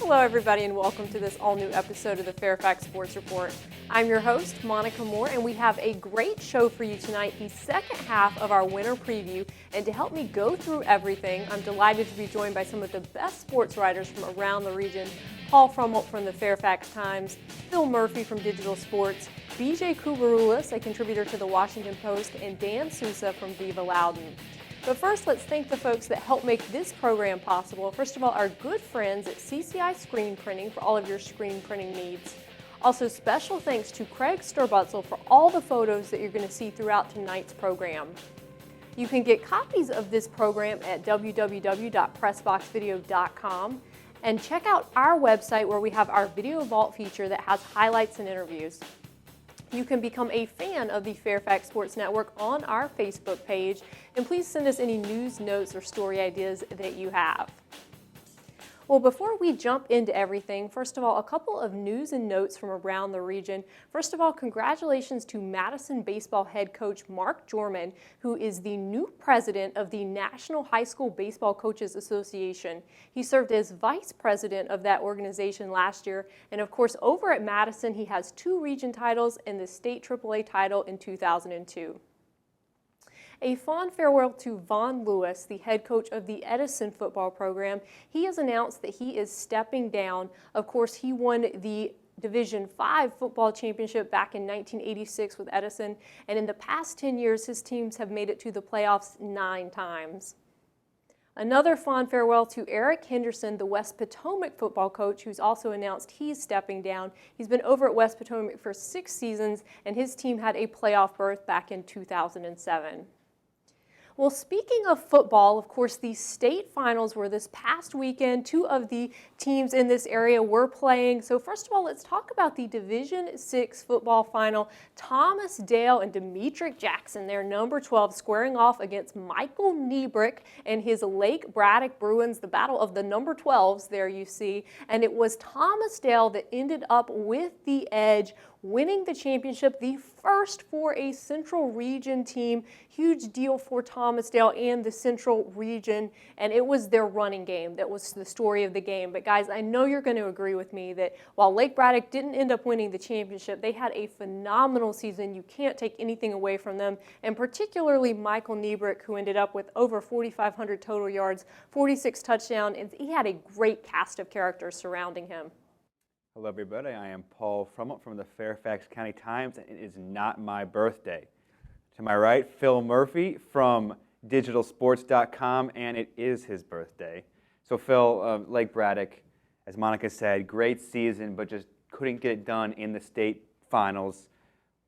Hello everybody and welcome to this all-new episode of the Fairfax Sports Report. I'm your host, Monica Moore, and we have a great show for you tonight, the second half of our winter preview. And to help me go through everything, I'm delighted to be joined by some of the best sports writers from around the region. Paul Frummelt from the Fairfax Times, Phil Murphy from Digital Sports, BJ Kubarulis, a contributor to the Washington Post, and Dan Sousa from Viva Loudoun. But first, let's thank the folks that help make this program possible. First of all, our good friends at CCI Screen Printing for all of your screen printing needs. Also, special thanks to Craig Sturbutzel for all the photos that you're going to see throughout tonight's program. You can get copies of this program at www.pressboxvideo.com and check out our website where we have our Video Vault feature that has highlights and interviews. You can become a fan of the Fairfax Sports Network on our Facebook page, and please send us any news, notes, or story ideas that you have. Well, before we jump into everything, first of all, a couple of news and notes from around the region. First of all, congratulations to Madison baseball head coach Mark Jorman, who is the new president of the National High School Baseball Coaches Association. He served as vice president of that organization last year, and of course, over at Madison, he has 2 region titles and the state AAA title in 2002. A fond farewell to Vaughn Lewis, the head coach of the Edison football program. He has announced that he is stepping down. Of course, he won the Division V football championship back in 1986 with Edison, and in the past 10 years, his teams have made it to the playoffs 9 times. Another fond farewell to Eric Henderson, the West Potomac football coach, who's also announced he's stepping down. He's been over at West Potomac for 6 seasons, and his team had a playoff berth back in 2007. Well, speaking of football, of course, the state finals were this past weekend. 2 of the teams in this area were playing. So first of all, let's talk about the Division VI football final. Thomas Dale and Demetric Jackson, their number 12, squaring off against Michael Niebrick and his Lake Braddock Bruins, the battle of the number 12s there you see. And it was Thomas Dale that ended up with the edge, winning the championship, the first for a Central Region team. Huge deal for Thomas Dale and the Central Region, and it was their running game that was the story of the game. But guys, I know you're going to agree with me that while Lake Braddock didn't end up winning the championship, they had a phenomenal season. You can't take anything away from them, and particularly Michael Niebrick, who ended up with over 4,500 total yards, 46 touchdowns, and he had a great cast of characters surrounding him. Hello everybody, I am Paul Frummelt from the Fairfax County Times, and it is not my birthday. To my right, Phil Murphy from digitalsports.com, and it is his birthday. So Phil, Lake Braddock, as Monica said, great season, but just couldn't get it done in the state finals.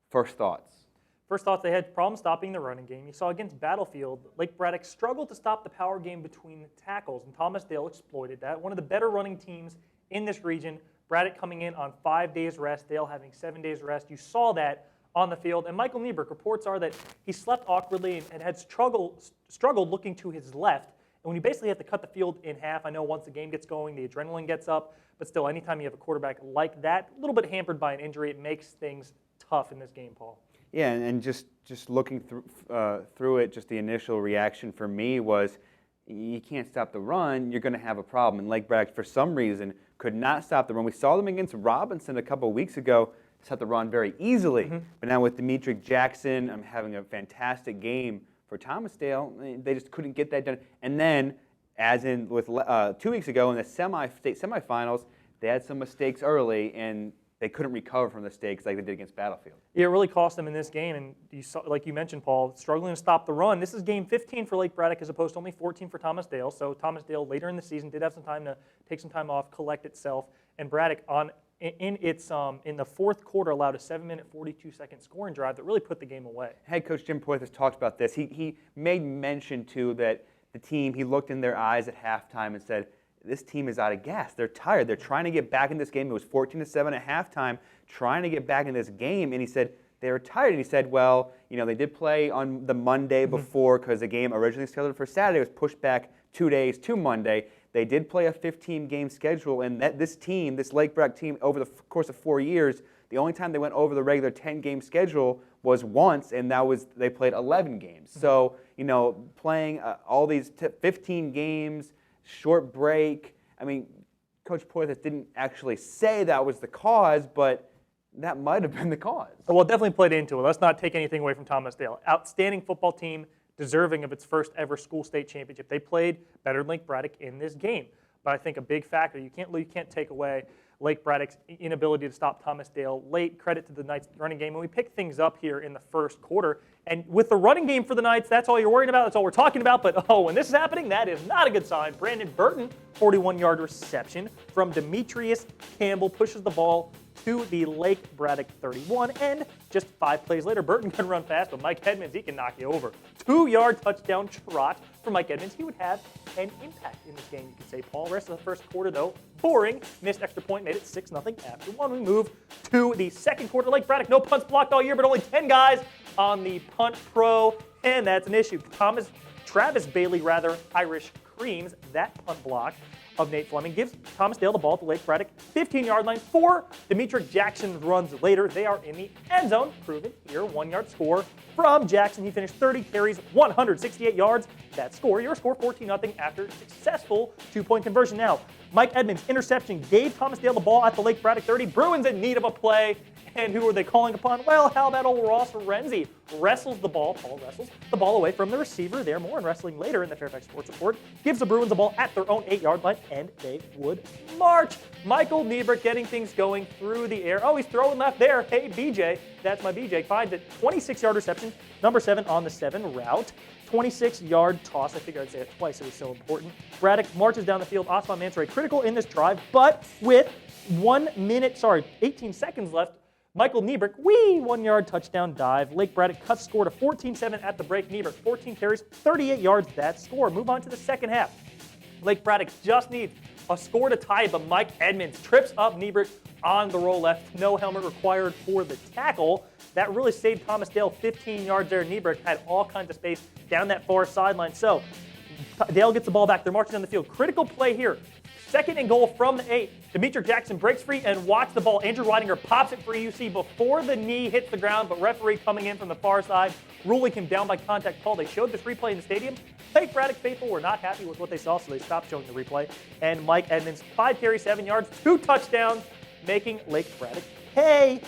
First thoughts? First thoughts, they had problems stopping the running game. You saw against Battlefield, Lake Braddock struggled to stop the power game between the tackles, and Thomas Dale exploited that. One of the better running teams in this region. Braddock coming in on 5 days rest, Dale having 7 days rest. You saw that on the field. And Michael Niebrick, reports are that he slept awkwardly and had struggled looking to his left. And when you basically have to cut the field in half, I know once the game gets going, the adrenaline gets up. But still, anytime you have a quarterback like that, a little bit hampered by an injury, it makes things tough in this game, Paul. Yeah, and just looking through it, just the initial reaction for me was, you can't stop the run, you're going to have a problem. And Lake Braddock, for some reason, could not stop the run. We saw them against Robinson a couple of weeks ago, stop the run very easily. But now with Demetric Jackson, I'm having a fantastic game for Thomas Dale. They just couldn't get that done. And then, as in with 2 weeks ago in the state semifinals, they had some mistakes early, and they couldn't recover from the mistakes like they did against Battlefield. Yeah, it really cost them in this game, and you saw, like you mentioned, Paul, struggling to stop the run. This is game 15 for Lake Braddock as opposed to only 14 for Thomas Dale. So Thomas Dale later in the season did have some time to take some time off, collect itself, and Braddock in the fourth quarter allowed a 7-minute, 42-second scoring drive that really put the game away. Head coach Jim Poyth has talked about this. He made mention too that the team, he looked in their eyes at halftime and said, this team is out of gas. They're tired. They're trying to get back in this game. It was 14-7 at halftime, trying to get back in this game. And he said they were tired. And he said, well, you know, they did play on the Monday before because the game originally scheduled for Saturday was pushed back 2 days to Monday. They did play a 15-game schedule, and this team, this Lake Braddock team, over the course of 4 years, the only time they went over the regular 10-game schedule was once, and that was they played 11 games. So, you know, playing all these 15 games, short break, I mean, Coach Poythress didn't actually say that was the cause, but that might have been the cause. Well, it definitely played into it. Let's not take anything away from Thomas Dale. Outstanding football team, deserving of its first ever school state championship. They played better than Lake Braddock in this game. But I think a big factor, you can't take away Lake Braddock's inability to stop Thomas Dale late. Credit to the Knights running game. And we picked things up here in the first quarter. And with the running game for the Knights, that's all you're worrying about. That's all we're talking about. But, when this is happening, that is not a good sign. Brandon Burton, 41-yard reception from Demetrius Campbell, pushes the ball to the Lake Braddock 31. And just 5 plays later, Burton can run fast, but Mike Edmonds, he can knock you over. 2-yard touchdown trot for Mike Edmonds. He would have an impact in this game, you could say, Paul. Rest of the first quarter, though, boring. Missed extra point, made it 6-0 after one. We move to the second quarter. Lake Braddock, no punts blocked all year, but only 10 guys on the punt pro, and that's an issue. Travis Bailey, Irish creams that punt block of Nate Fleming, gives Thomas Dale the ball at the Lake Braddock 15-yard line. 4 Demetric Jackson runs later. They are in the end zone. Proven here, 1-yard score from Jackson. He finished 30 carries, 168 yards. That score, your score, 14-0 after successful 2-point conversion. Now, Mike Edmonds' interception gave Thomas Dale the ball at the Lake Braddock 30. Bruins in need of a play. And who are they calling upon? Well, how about old Ross Renzi wrestles the ball, Paul wrestles the ball away from the receiver. There, more on wrestling later in the Fairfax Sports Report. Gives the Bruins the ball at their own 8-yard line, and they would march. Michael Niebuhr getting things going through the air. Oh, he's throwing left there. Hey, BJ, that's my BJ. Finds it, 26-yard reception, number 7 on the 7 route. 26-yard toss. I figured I'd say it twice. It was so important. Braddock marches down the field. Osman Mansouri critical in this drive, but with 18 seconds left, Michael Niebuhr, 1-yard touchdown dive. Lake Braddock cuts score to 14-7 at the break. Niebuhr, 14 carries, 38 yards. That score. Move on to the second half. Lake Braddock just needs a score to tie it, but Mike Edmonds trips up Niebuhr on the roll left. No helmet required for the tackle. That really saved Thomas Dale 15 yards there. Niebuhr had all kinds of space down that far sideline. So Dale gets the ball back. They're marching down the field. Critical play here. 2nd and goal from the 8. Demetric Jackson breaks free and watch the ball. Andrew Weidinger pops it for UC before the knee hits the ground, but referee coming in from the far side, ruling him down by contact. Paul, they showed this replay in the stadium. Lake Braddock faithful were not happy with what they saw, so they stopped showing the replay. And Mike Edmonds, 5 carries, 7 yards, 2 touchdowns, making Lake Braddock pay.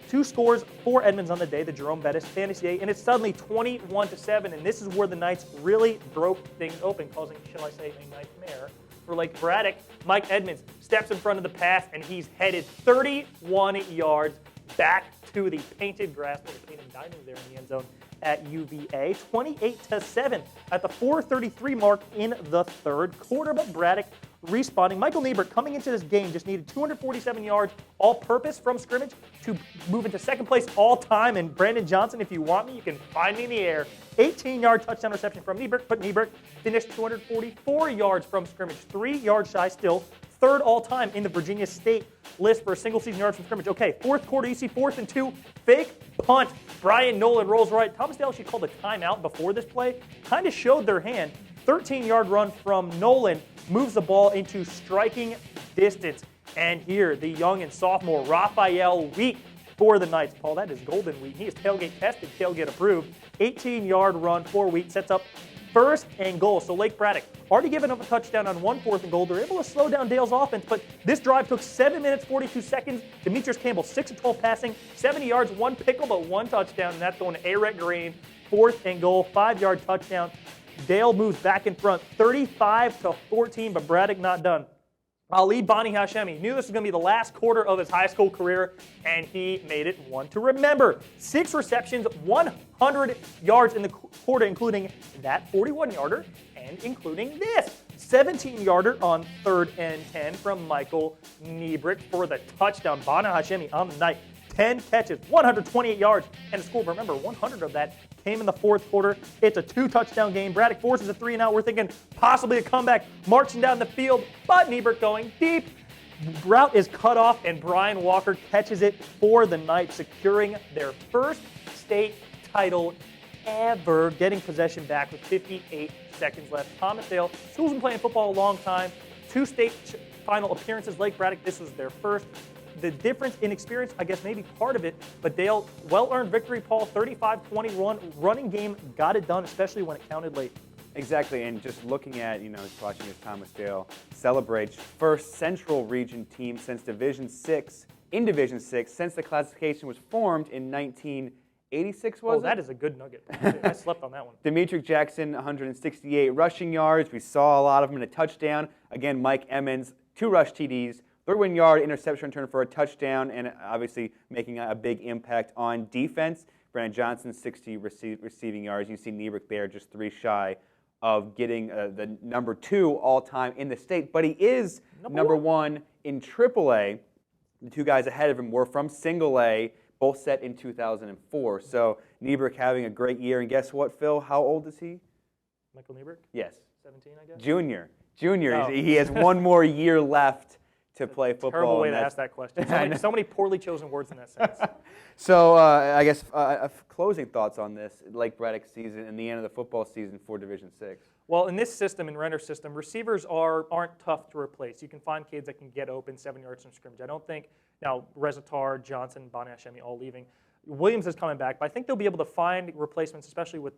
2 scores for Edmonds on the day, the Jerome Bettis Fantasy Day, and it's suddenly 21-7, and this is where the Knights really broke things open, causing, shall I say, a nightmare for Lake Braddock. Mike Edmonds steps in front of the pass, and he's headed 31 yards back to the painted grass, the painted diamond there in the end zone at UVA. 28-7 at the 4:33 mark in the third quarter, but Braddock responding. Michael Niebuhr coming into this game just needed 247 yards all-purpose from scrimmage to move into second place all-time. And Brandon Johnson, if you want me, you can find me in the air. 18-yard touchdown reception from Niebuhr, but Niebuhr finished 244 yards from scrimmage, 3 yards shy still. 3rd all-time in the Virginia State list for single-season yards from scrimmage. Okay, 4th quarter, you see 4th and 2, fake punt. Brian Nolan rolls right. Thomas Dale actually called a timeout before this play. Kind of showed their hand. 13-yard run from Nolan moves the ball into striking distance. And here, the young and sophomore Raphael Wheat for the Knights. Paul, that is golden Wheat. He is tailgate tested, tailgate approved. 18-yard run for Wheat sets up 1st and goal. So Lake Braddock already given up a touchdown on 1 4th and goal. They're able to slow down Dale's offense, but this drive took 7 minutes, 42 seconds. Demetrius Campbell, 6 of 12 passing, 70 yards, 1 pickle, but 1 touchdown, and that's going to Eric Green. 4th and goal, 5-yard touchdown. Dale moves back in front, 35-14, but Braddock not done. Ali Bani Hashemi knew this was going to be the last quarter of his high school career, and he made it one to remember. 6 receptions, 100 yards in the quarter, including that 41-yarder, and including this 17-yarder on 3rd and 10 from Michael Niebuhr for the touchdown. Bani Hashemi on the night. 10 catches, 128 yards, and a score. Remember, 100 of that came in the 4th quarter. It's a 2-touchdown game. Braddock forces a 3-and-out. We're thinking possibly a comeback, marching down the field, but Niebuhr going deep. Route is cut off, and Brian Walker catches it for the Knights, securing their first state title ever, getting possession back with 58 seconds left. Thomas Dale, school's been playing football a long time. 2 state final appearances. Lake Braddock, this was their first. The difference in experience, I guess maybe part of it, but Dale, well-earned victory, Paul, 35-21, running game, got it done, especially when it counted late. Exactly, and just looking at, just watching as Thomas Dale celebrates first Central Region team since Division 6, since the classification was formed in 1986, was it? Oh, that is a good nugget. I slept on that one. Demetric Jackson, 168 rushing yards. We saw a lot of them in a touchdown. Again, Mike Emmons, 2 rush TDs, 31 yard interception return for a touchdown, and obviously making a big impact on defense. Brandon Johnson, 60 receiving yards. You see Niebrick there just 3 shy of getting the number 2 all-time in the state, but he is number one in AAA. The 2 guys ahead of him were from Single A, both set in 2004. So Niebrick having a great year, and guess what, Phil? How old is he? Michael Niebrick? Yes. 17, I guess? Junior. Oh. He has 1 more year left to play football. Terrible way to ask that question. So many poorly chosen words in that sentence. So I guess closing thoughts on this Lake Braddock season and the end of the football season for Division 6. Well, in this system, in Renner's system, receivers aren't tough to replace. You can find kids that can get open 7 yards from scrimmage. I don't think, now, Rezatar, Johnson, Bonashemi all leaving. Williams is coming back, but I think they'll be able to find replacements, especially with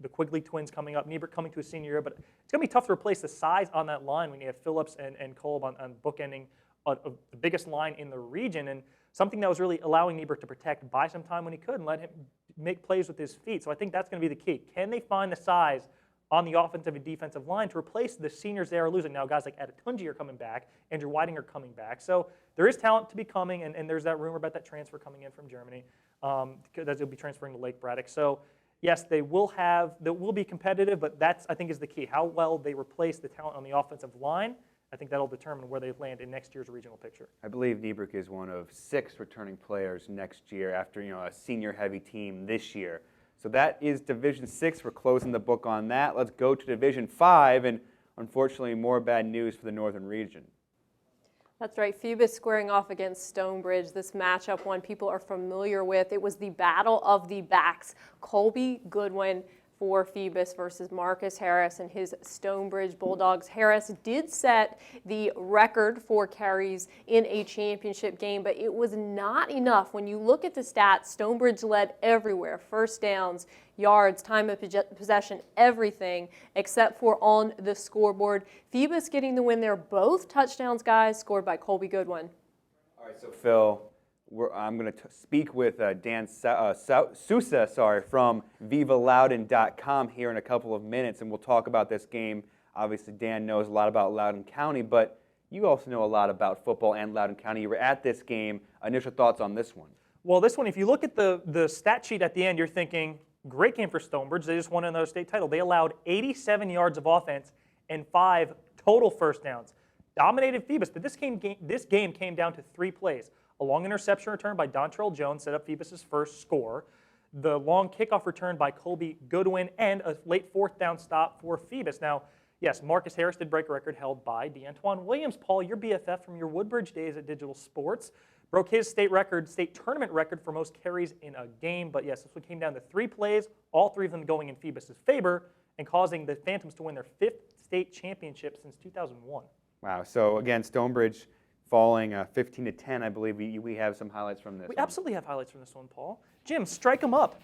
the Quigley twins coming up. Niebrick coming to a senior year, but it's going to be tough to replace the size on that line when you have Phillips and Kolb on bookending the biggest line in the region, and something that was really allowing Niebrick to protect, buy some time when he could, and let him make plays with his feet. So I think that's going to be the key. Can they find the size on the offensive and defensive line to replace the seniors they are losing? Now, guys like Adetunji are coming back, Andrew Whiting are coming back. So there is talent to be coming, and there's that rumor about that transfer coming in from Germany, that they'll be transferring to Lake Braddock. So yes, they will be competitive, but that's, I think, is the key. How well they replace the talent on the offensive line, I think that'll determine where they land in next year's regional picture. I believe Niebrick is one of 6 returning players next year after a senior-heavy team this year. So that is Division 6. We're closing the book on that. Let's go to Division 5, and unfortunately more bad news for the Northern region. That's right, Phoebus squaring off against Stonebridge. This matchup, one people are familiar with. It was the battle of the backs. Colby Goodwin for Phoebus versus Marcus Harris and his Stonebridge Bulldogs. Harris did set the record for carries in a championship game, but it was not enough. When you look at the stats, Stonebridge led everywhere. First downs, yards, time of possession, everything except for on the scoreboard. Phoebus getting the win there. Both touchdowns, guys, scored by Colby Goodwin. All right, so Phil, I'm going to speak with Dan Sousa, from VivaLoudoun.com here in a couple of minutes, and we'll talk about this game. Obviously, Dan knows a lot about Loudoun County, but you also know a lot about football and Loudoun County. You were at this game. Initial thoughts on this one? Well, this one, if you look at the stat sheet at the end, you're thinking, great game for Stonebridge. They just won another state title. They allowed 87 yards of offense and 5 total first downs. Dominated Phoebus, but this game came down to 3 plays. A long interception return by Dontrell Jones set up Phoebus' first score. The long kickoff return by Colby Goodwin, and a late 4th down stop for Phoebus. Now, yes, Marcus Harris did break a record held by DeAntoine Williams. Paul, your BFF from your Woodbridge days at Digital Sports, broke his state tournament record for most carries in a game. But yes, this one came down to 3 plays, all 3 of them going in Phoebus' favor, and causing the Phantoms to win their 5th state championship since 2001. Wow. So again, Stonebridge falling 15-10. I believe we have some highlights from this. We absolutely have highlights from this one, Paul. Jim, strike them up.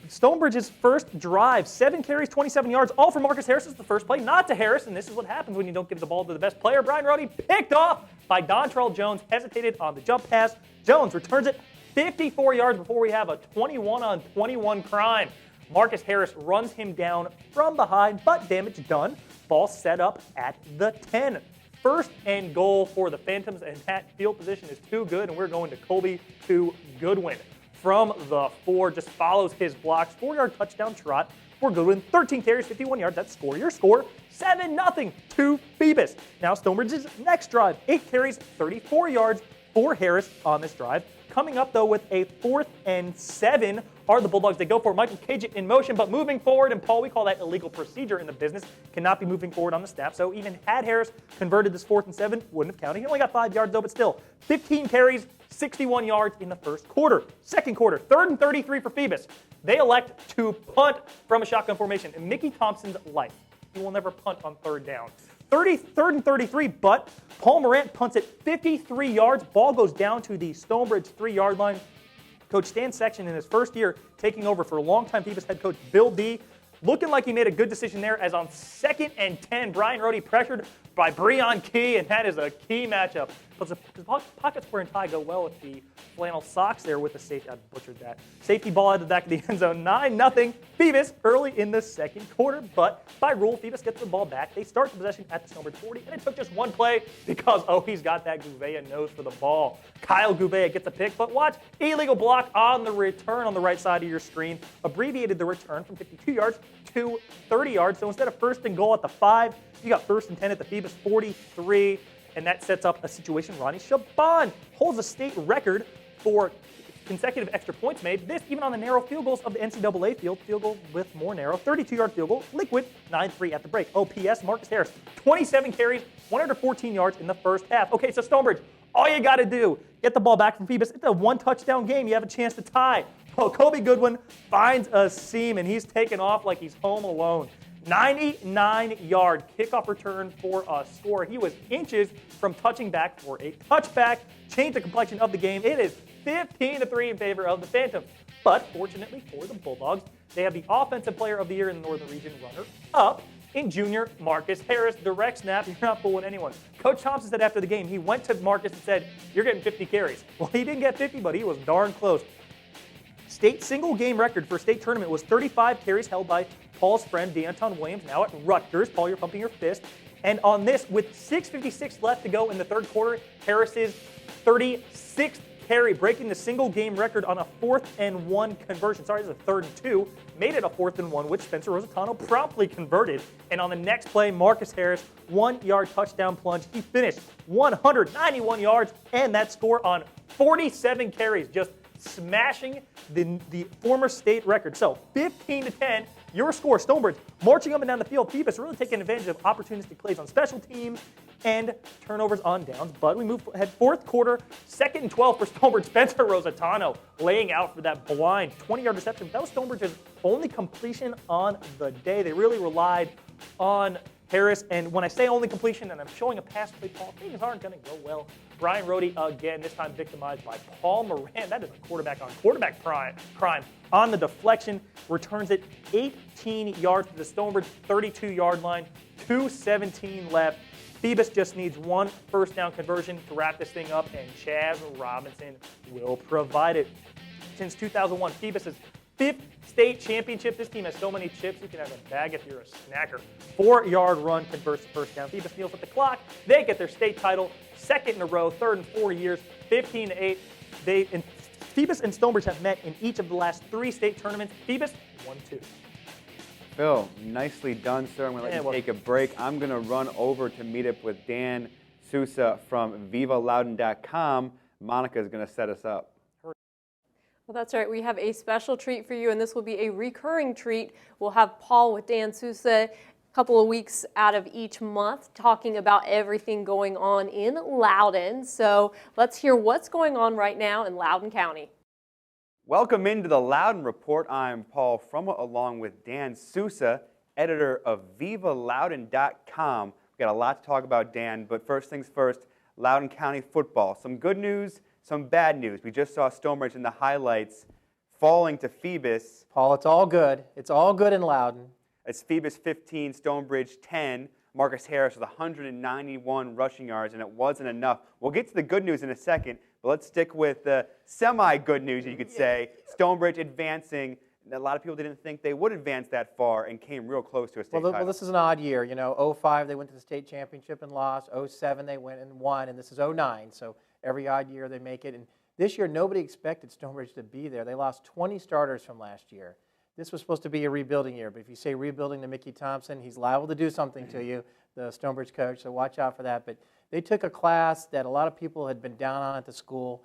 Stonebridge's first drive, 7 carries, 27 yards, all for Marcus Harris is the first play. Not to Harris, and this is what happens when you don't give the ball to the best player. Brian Roddy picked off by Dontrell Jones, hesitated on the jump pass. Jones returns it 54 yards before we have a 21-on-21 crime. Marcus Harris runs him down from behind, but damage done. Ball set up at the 10. 1st and goal for the Phantoms, and that field position is too good, and we're going to Colby to Goodwin. From the 4, just follows his blocks, 4-yard touchdown trot for Goodwin, 13 carries, 51 yards, that's your score, 7-0 to Phoebus. Now Stonebridge's next drive, 8 carries, 34 yards for Harris on this drive. Coming up, though, with a 4th and 7 are the Bulldogs. They go for Michael Cage in motion, but moving forward, and Paul, we call that illegal procedure in the business, cannot be moving forward on the snap. So even had Harris converted this 4th and 7, wouldn't have counted. He only got 5 yards, though, but still, 15 carries, 61 yards in the first quarter. Second quarter, 3rd and 33 for Phoebus. They elect to punt from a shotgun formation. In Mickey Thompson's life, he will never punt on 3rd down. 3rd and 33, but Paul Morant punts it 53 yards. Ball goes down to the Stonebridge 3-yard line. Coach Stan Section, in his first year taking over for longtime Phoebus head coach Bill D, looking like he made a good decision there, as on 2nd and 10, Brian Rohde pressured by Breon Key, and that is a key matchup. Because the pocket square and tie go well with the flannel socks there with the safety. I butchered that. Safety ball at the back of the end zone, 9-0. Phoebus early in the second quarter, but by rule, Phoebus gets the ball back. They start the possession at the Stonebridge 40, and it took just one play because, he's got that Gouveia nose for the ball. Kyle Gouveia gets a pick, but watch, illegal block on the return on the right side of your screen. Abbreviated the return from 52 yards to 30 yards. So instead of 1st and goal at the 5, you got 1st and 10 at the Phoebus 43. And that sets up a situation. Ronnie Shaban holds a state record for consecutive extra points made. This even on the narrow field goals of the NCAA field. Field goal with more narrow. 32-yard field goal. Liquid, 9-3 at the break. OPS, Marcus Harris, 27 carries, 114 yards in the first half. Okay, so Stonebridge, all you got to do, get the ball back from Phoebus. It's a one-touchdown game. You have a chance to tie. Well, Kobe Goodwin finds a seam, and he's taken off like he's home alone. 99-yard kickoff return for a score. He was inches from touching back for a touchback. Changed the complexion of the game. It is 15-3 in favor of the Phantoms. But fortunately for the Bulldogs, they have the Offensive Player of the Year in the Northern Region runner-up in junior Marcus Harris. Direct snap, you're not fooling anyone. Coach Thompson said after the game, he went to Marcus and said, "You're getting 50 carries." Well, he didn't get 50, but he was darn close. State single game record for state tournament was 35 carries held by Paul's friend Deanton Williams, now at Rutgers. Paul, you're pumping your fist. And on this, with 6:56 left to go in the third quarter, Harris's 36th carry, breaking the single game record on a 4th and 1 conversion. Sorry, this is a 3rd and 2. Made it a 4th and 1, which Spencer Rosatano promptly converted. And on the next play, Marcus Harris, 1-yard touchdown plunge. He finished 191 yards, and that score on 47 carries, just smashing the former state record. So 15-10, your score. Stonebridge marching up and down the field. Phoebus really taking advantage of opportunistic plays on special teams and turnovers on downs. But we move ahead, fourth quarter, 2nd and 12 for Stonebridge. Spencer Rosatano laying out for that blind 20-yard reception. That was Stonebridge's only completion on the day. They really relied on Harris, and when I say only completion and I'm showing a pass play, Paul, things aren't going to go well. Brian Rohde again, this time victimized by Paul Moran. That is a quarterback on quarterback crime. On the deflection, returns it 18 yards to the Stonebridge 32-yard line, 2:17 left. Phoebus just needs one first down conversion to wrap this thing up, and Chaz Robinson will provide it. Since 2001, Phoebus' 5th state championship. This team has so many chips, you can have a bag if you're a snacker. 4-yard run converts to first down. Phoebus kneels at the clock. They get their state title, 2nd in a row, 3rd in 4 years, 15-8. Phoebus and Stonebridge have met in each of the last 3 state tournaments. Phoebus 1-2. Phil, nicely done, sir. I'm going to let you take a break. I'm going to run over to meet up with Dan Sousa from VivaLoudoun.com. Monica is going to set us up. Well, that's right. We have a special treat for you, and this will be a recurring treat. We'll have Paul with Dan Sousa a couple of weeks out of each month talking about everything going on in Loudoun. So let's hear what's going on right now in Loudoun County. Welcome into the Loudoun Report. I'm Paul Frumma along with Dan Sousa, editor of VivaLoudoun.com. We've got a lot to talk about, Dan, but first things first, Loudoun County football. Some good news, some bad news. We just saw Stonebridge in the highlights falling to Phoebus. Paul, it's all good. It's all good in Loudoun. It's Phoebus 15, Stonebridge 10. Marcus Harris with 191 rushing yards, and it wasn't enough. We'll get to the good news in a second, but let's stick with the semi-good news, you could say. Stonebridge advancing. A lot of people didn't think they would advance that far and came real close to a state title. Well, this is an odd year. You know, 05 they went to the state championship and lost. 07 they went and won, and this is 09. So every odd year they make it. And this year nobody expected Stonebridge to be there. They lost 20 starters from last year. This was supposed to be a rebuilding year, but if you say rebuilding to Mickey Thompson, he's liable to do something to you, the Stonebridge coach, so watch out for that. But they took a class that a lot of people had been down on at the school.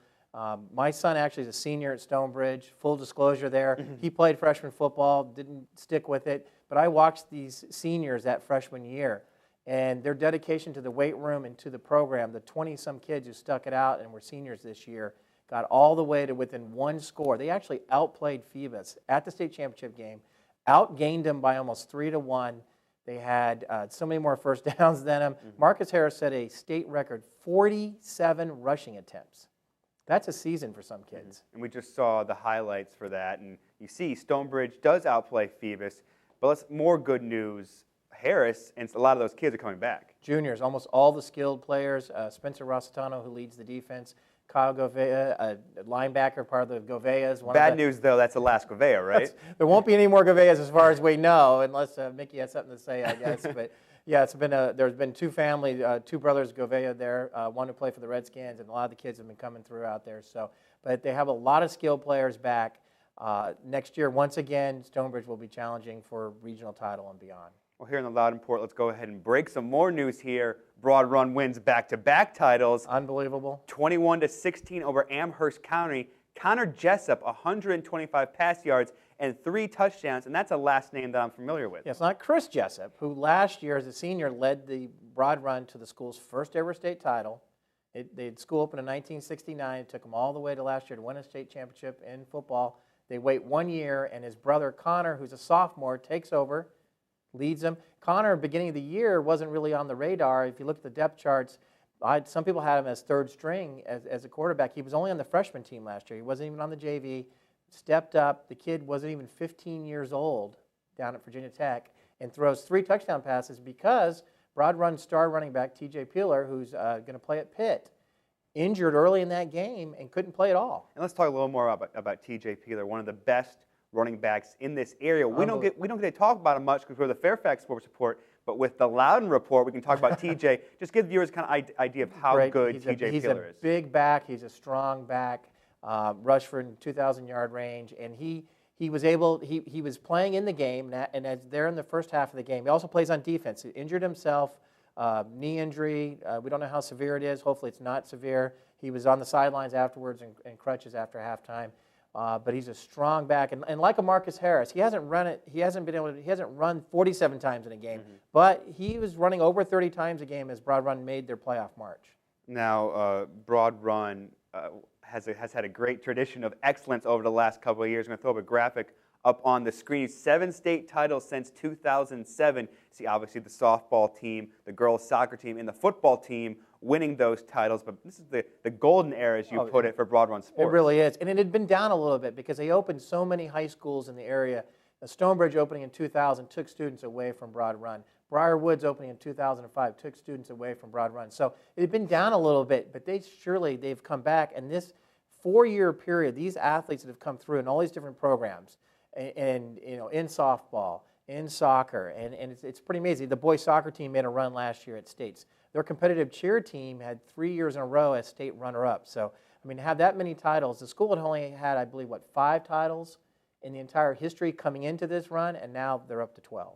My son actually is a senior at Stonebridge, full disclosure there. He played freshman football, didn't stick with it, but I watched these seniors that freshman year, and their dedication to the weight room and to the program, the 20-some kids who stuck it out and were seniors this year, got all the way to within one score. They actually outplayed Phoebus at the state championship game, outgained them by almost 3-1. They had so many more first downs than them. Marcus Harris set a state record 47 rushing attempts. That's a season for some kids. And we just saw the highlights for that. And you see Stonebridge does outplay Phoebus. But more good news. Harris and a lot of those kids are coming back. Juniors, almost all the skilled players. Spencer Rossitano, who leads the defense. Kyle Govea, a linebacker, part of the Goveas. Bad news, though, that's the last Govea, right? There won't be any more Goveas as far as we know, unless Mickey has something to say, I guess. But yeah, there's been two brothers Govea there, one who played for the Redskins, and a lot of the kids have been coming through out there. So, but they have a lot of skilled players back. Next year, once again, Stonebridge will be challenging for regional title and beyond. Well, here in the Loudoun Report, let's go ahead and break some more news here. Broad Run wins back-to-back titles. Unbelievable. 21-16 over Amherst County. Connor Jessup, 125 pass yards and 3 touchdowns, and that's a last name that I'm familiar with. Yeah, it's not Chris Jessup, who last year as a senior led the Broad Run to the school's first ever state title. School opened in 1969. It took them all the way to last year to win a state championship in football. They wait 1 year, and his brother Connor, who's a sophomore, takes over, leads them. Connor, beginning of the year, wasn't really on the radar. If you look at the depth charts, some people had him as third string as a quarterback. He was only on the freshman team last year. He wasn't even on the JV. Stepped up. The kid wasn't even 15 years old down at Virginia Tech and throws 3 touchdown passes because Broad Run star running back TJ Peeler, who's going to play at Pitt, injured early in that game and couldn't play at all. And let's talk a little more about TJ Peeler, one of the best running backs in this area. We don't get to talk about him much because we're the Fairfax Sports Report, but with the Loudoun Report, we can talk about TJ. Just give viewers kind of idea of how good TJ Peeler is. He's a big back. He's a strong back. Rushed for 2,000-yard range, and he was playing in the game, and as they're in the first half of the game, he also plays on defense. He injured himself, knee injury. We don't know how severe it is. Hopefully, it's not severe. He was on the sidelines afterwards and crutches after halftime. But he's a strong back, and like a Marcus Harris, he hasn't run 47 times in a game, but he was running over 30 times a game as Broad Run made their playoff march. Now, Broad Run has had a great tradition of excellence over the last couple of years. I'm going to throw up a graphic up on the screen. 7 state titles since 2007. See, obviously the softball team, the girls soccer team, and the football team winning those titles, but this is the golden era, as you put it, for Broad Run sports. It really is, and it had been down a little bit because they opened so many high schools in the area. The Stonebridge opening in 2000 took students away from Broad Run. Briar Woods opening in 2005 took students away from Broad Run. So it had been down a little bit, but they've come back, and this 4-year period, these athletes that have come through in all these different programs, and in softball, in soccer, and it's pretty amazing. The boys soccer team made a run last year at states. Their competitive cheer team had 3 years in a row as state runner-up. So, I mean, to have that many titles, the school had only had, I believe, 5 titles in the entire history coming into this run, and now they're up to 12.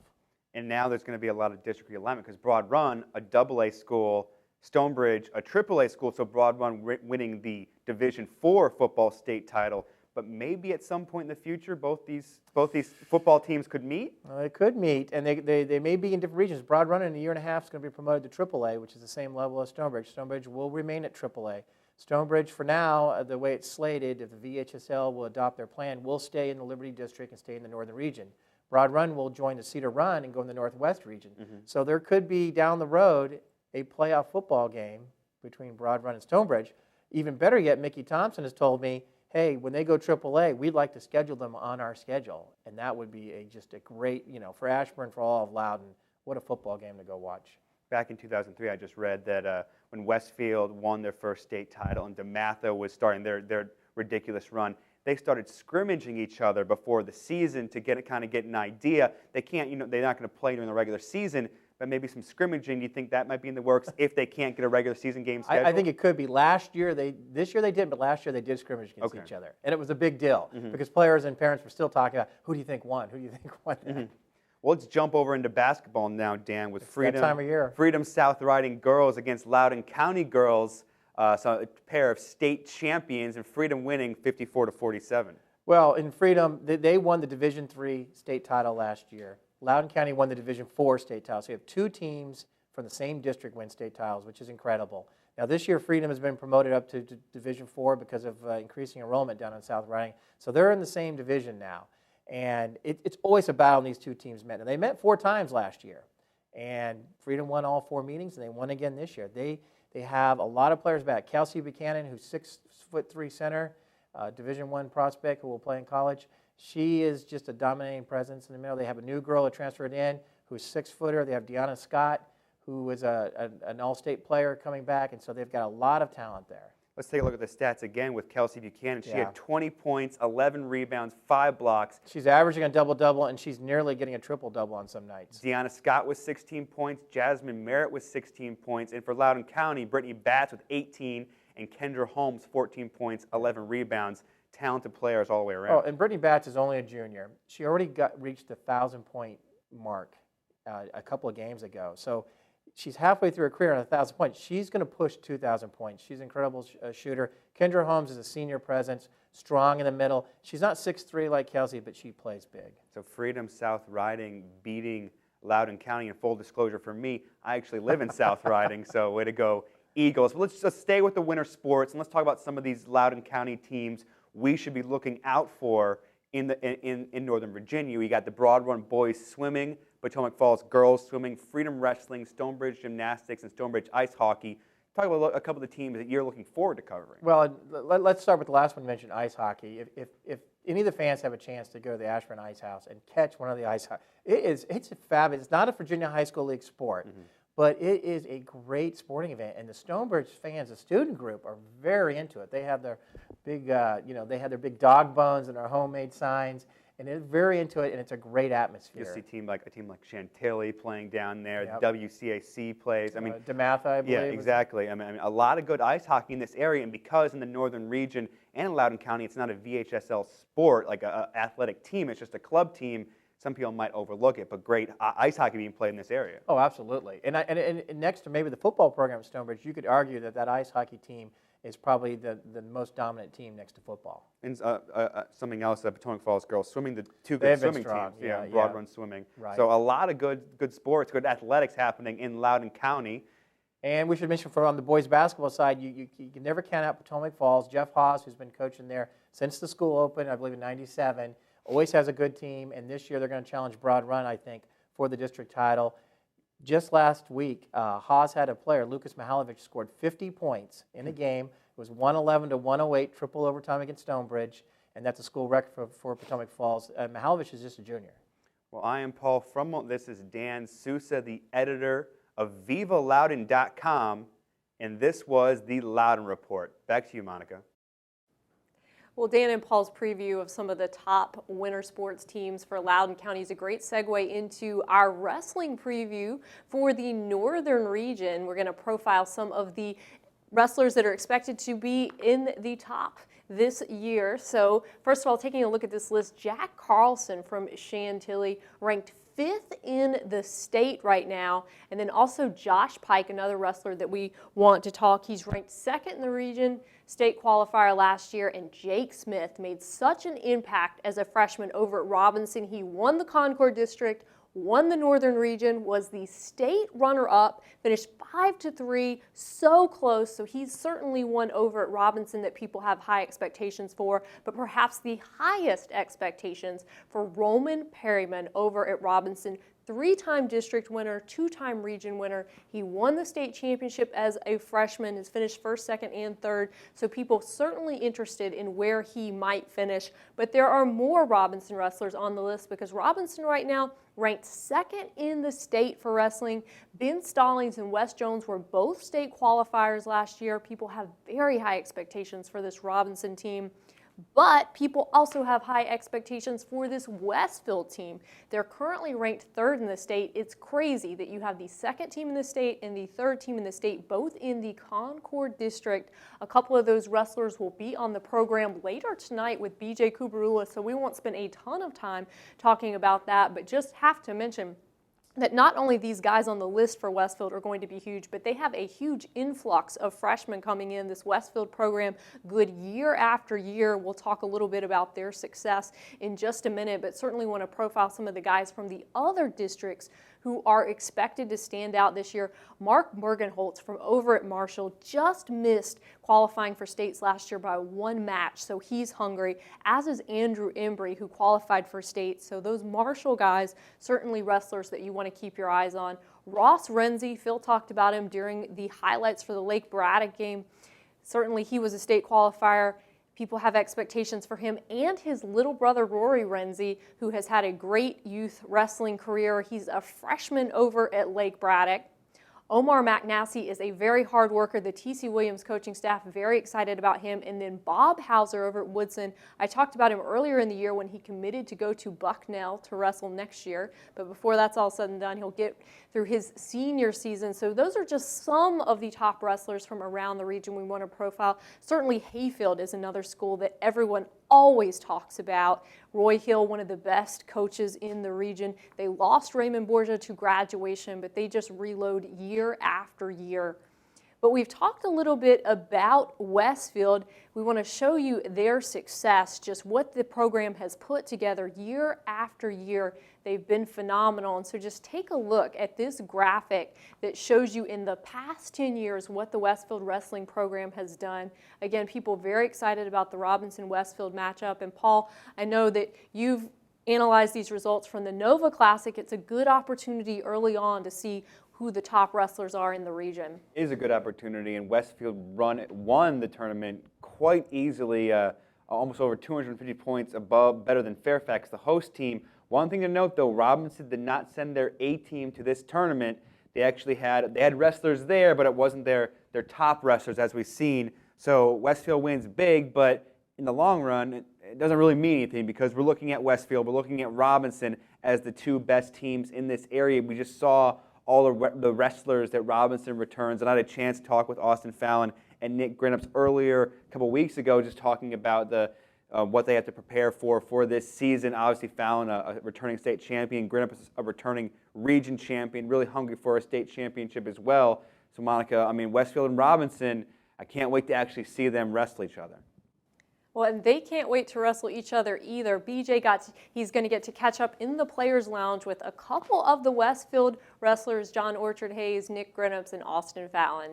And now there's going to be a lot of district realignment because Broad Run, a AA school, Stonebridge, a AAA school, so Broad Run winning the Division IV football state title. But maybe at some point in the future, both these football teams could meet? They could meet, and they may be in different regions. Broad Run in a year and a half is going to be promoted to AAA, which is the same level as Stonebridge. Stonebridge will remain at AAA. Stonebridge, for now, the way it's slated, if the VHSL will adopt their plan, will stay in the Liberty District and stay in the northern region. Broad Run will join the Cedar Run and go in the northwest region. So there could be, down the road, a playoff football game between Broad Run and Stonebridge. Even better yet, Mickey Thompson has told me, hey, when they go AAA, we'd like to schedule them on our schedule. And that would be just a great, for Ashburn, for all of Loudoun, what a football game to go watch. Back in 2003, I just read that when Westfield won their first state title and DeMatha was starting their ridiculous run, they started scrimmaging each other before the season to get an idea. They can't, they're not going to play during the regular season, but maybe some scrimmaging. Do you think that might be in the works if they can't get a regular season game scheduled? I think it could be. This year they didn't, but last year they did scrimmage against each other. And it was a big deal because players and parents were still talking about, who do you think won? Who do you think won that? Well, let's jump over into basketball now, Dan, with Freedom. That time of year. Freedom South Riding girls against Loudoun County girls, so a pair of state champions, and Freedom winning 54-47. Well, in Freedom, they won the Division III state title last year. Loudoun County won the Division IV state title. So you have 2 teams from the same district win state titles, which is incredible. Now this year, Freedom has been promoted up to Division IV because of increasing enrollment down in South Riding. So they're in the same division now. And it's always a battle when these 2 teams met. And they met 4 times last year. And Freedom won all 4 meetings, and they won again this year. They have a lot of players back. Kelsey Buchanan, who's 6'3" center, Division I prospect who will play in college. She is just a dominating presence in the middle. They have a new girl who transferred in who's 6-footer. They have Deanna Scott, who was an all-state player coming back, and so they've got a lot of talent there. Let's take a look at the stats again with Kelsey Buchanan. She Yeah. had 20 points, 11 rebounds, 5 blocks. She's averaging a double-double, and she's nearly getting a triple-double on some nights. Deanna Scott was 16 points. Jasmine Merritt was 16 points. And for Loudoun County, Brittany Batts with 18, and Kendra Holmes, 14 points, 11 rebounds. Talented players all the way around. Oh, and Brittany Batts is only a junior. She already reached the 1,000-point mark a couple of games ago. So she's halfway through her career on 1,000 points. She's going to push 2,000 points. She's an incredible shooter. Kendra Holmes is a senior presence, strong in the middle. She's not 6'3" like Kelsey, but she plays big. So Freedom South Riding beating Loudoun County. In full disclosure for me, I actually live in South Riding, so way to go Eagles. But let's just stay with the winter sports, and let's talk about some of these Loudoun County teams we should be looking out for in Northern Virginia. We got the Broad Run boys swimming, Potomac Falls girls swimming, Freedom Wrestling, Stonebridge Gymnastics, and Stonebridge Ice Hockey. Talk about a couple of the teams that you're looking forward to covering. Well, let's start with the last one you mentioned, ice hockey. If any of the fans have a chance to go to the Ashburn Ice House and catch one of the ice hockey, it's fabulous. It's not a Virginia High School League sport, but it is a great sporting event. And the Stonebridge fans, the student group, are very into it. They have their big, they have their big dog bones and their homemade signs. And they're very into it, and it's a great atmosphere. You see a team like Chantilly playing down there. Yep. WCAC plays. I mean, DeMatha, I believe. Yeah, exactly. I mean, a lot of good ice hockey in this area, and because in the northern region and in Loudoun County, it's not a VHSL sport like an athletic team. It's just a club team. Some people might overlook it, but great ice hockey being played in this area. Oh, absolutely. And next to maybe the football program at Stonebridge, you could argue that ice hockey team is probably the most dominant team next to football. And something else, Potomac Falls girls swimming, the two They've good been swimming strong. teams, Yeah, Broad Run swimming. Right. So a lot of good sports, good athletics happening in Loudoun County. And we should mention on the boys basketball side, you can never count out Potomac Falls. Jeff Haas, who's been coaching there since the school opened, I believe in '97, always has a good team. And this year they're going to challenge Broad Run, I think, for the district title. Just last week, Haas had a player, Lucas Mihalovic, scored 50 points in a game. It was 111 to 108, triple overtime against Stonebridge, and that's a school record for Potomac Falls. Mihalovic is just a junior. Well, I am Paul Frummel. This is Dan Sousa, the editor of VivaLoudoun.com, and this was the Loudoun Report. Back to you, Monica. Well, Dan and Paul's preview of some of the top winter sports teams for Loudoun County is a great segue into our wrestling preview for the northern region. We're going to profile some of the wrestlers that are expected to be in the top this year. So first of all, taking a look at this list, Jack Carlson from Chantilly ranked 5th in the state right now. And then also Josh Pike, another wrestler that we want to talk. He's ranked 2nd in the region, state qualifier last year. And Jake Smith made such an impact as a freshman over at Robinson. He won the Concord District, won the Northern Region, was the state runner-up, finished 5-3, so close. So he's certainly one over at Robinson that people have high expectations for, but perhaps the highest expectations for Roman Perryman over at Robinson. 3-time district winner, 2-time region winner. He won the state championship as a freshman, has finished 1st, 2nd, and 3rd. So people certainly interested in where he might finish. But there are more Robinson wrestlers on the list because Robinson right now ranked 2nd in the state for wrestling. Ben Stallings and Wes Jones were both state qualifiers last year. People have very high expectations for this Robinson team. But people also have high expectations for this Westfield team. They're currently ranked 3rd in the state. It's crazy that you have the 2nd team in the state and the 3rd team in the state, both in the Concord District. A couple of those wrestlers will be on the program later tonight with BJ Kubarula, so we won't spend a ton of time talking about that, but just have to mention that not only these guys on the list for Westfield are going to be huge, but they have a huge influx of freshmen coming in. This Westfield program, good year after year. We'll talk a little bit about their success in just a minute, but certainly want to profile some of the guys from the other districts who are expected to stand out this year. Mark Morgenholtz from over at Marshall just missed qualifying for states last year by 1 match, so he's hungry, as is Andrew Embry, who qualified for states. So those Marshall guys, certainly wrestlers that you want to keep your eyes on. Ross Renzi, Phil talked about him during the highlights for the Lake Braddock game. Certainly he was a state qualifier. People have expectations for him and his little brother, Rory Renzi, who has had a great youth wrestling career. He's a freshman over at Lake Braddock. Omar McNasty is a very hard worker. The T.C. Williams coaching staff very excited about him. And then Bob Hauser over at Woodson. I talked about him earlier in the year when he committed to go to Bucknell to wrestle next year. But before that's all said and done, he'll get through his senior season. So those are just some of the top wrestlers from around the region we want to profile. Certainly Hayfield is another school that everyone always talks about. Roy Hill, one of the best coaches in the region. They lost Raymond Borgia to graduation, but they just reload year after year. But we've talked a little bit about Westfield. We want to show you their success, just what the program has put together year after year. They've been phenomenal. And so just take a look at this graphic that shows you in the past 10 years what the Westfield wrestling program has done. Again, people very excited about the Robinson-Westfield matchup. And Paul, I know that you've analyzed these results from the Nova Classic. It's a good opportunity early on to see who the top wrestlers are in the region. It is a good opportunity, and Westfield won the tournament quite easily, almost over 250 points better than Fairfax, the host team. One thing to note, though, Robinson did not send their A team to this tournament. They actually had wrestlers there, but it wasn't their top wrestlers, as we've seen. So Westfield wins big, but in the long run, it doesn't really mean anything because we're looking at Westfield, we're looking at Robinson as the two best teams in this area. We just saw all the wrestlers that Robinson returns. And I had a chance to talk with Austin Fallon and Nick Grinnups earlier, a couple weeks ago, just talking about what they have to prepare for this season. Obviously, Fallon, a returning state champion, Grinnups, a returning region champion, really hungry for a state championship as well. So, Monica, I mean, Westfield and Robinson, I can't wait to actually see them wrestle each other. Well, and they can't wait to wrestle each other either. BJ he's going to get to catch up in the Players Lounge with a couple of the Westfield wrestlers, John Orchard Hayes, Nick Grinnups, and Austin Fallon.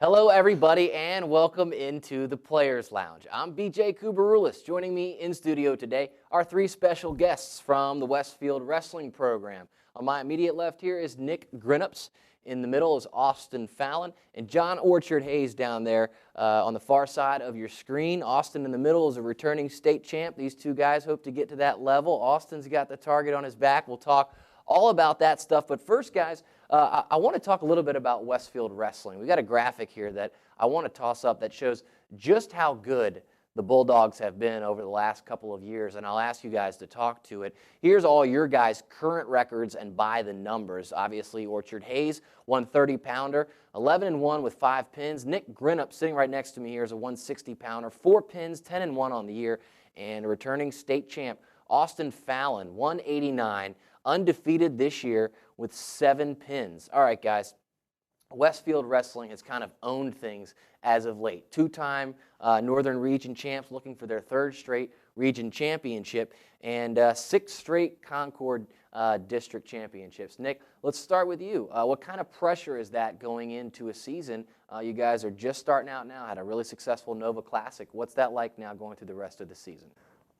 Hello, everybody, and welcome into the Players Lounge. I'm BJ Kubarulis. Joining me in studio today are three special guests from the Westfield Wrestling Program. On my immediate left here is Nick Grinnups. In the middle is Austin Fallon, and John Orchard Hayes down there on the far side of your screen. Austin in the middle is a returning state champ. These two guys hope to get to that level. Austin's got the target on his back. We'll talk all about that stuff. But first, guys, I want to talk a little bit about Westfield wrestling. We got a graphic here that I want to toss up that shows just how good the Bulldogs have been over the last couple of years, and I'll ask you guys to talk to it. Here's all your guys' current records and by the numbers. Obviously, Orchard Hayes, 130-pounder, 11-1 with 5 pins. Nick Grinnup, sitting right next to me here, is a 160-pounder, 4 pins, 10-1 on the year. And a returning state champ, Austin Fallon, 189, undefeated this year with 7 pins. All right, guys. Westfield Wrestling has kind of owned things as of late. 2-time Northern Region champs looking for their 3rd straight region championship and 6 straight Concord district championships. Nick, let's start with you. What kind of pressure is that going into a season? You guys are just starting out now, had a really successful Nova Classic. What's that like now going through the rest of the season?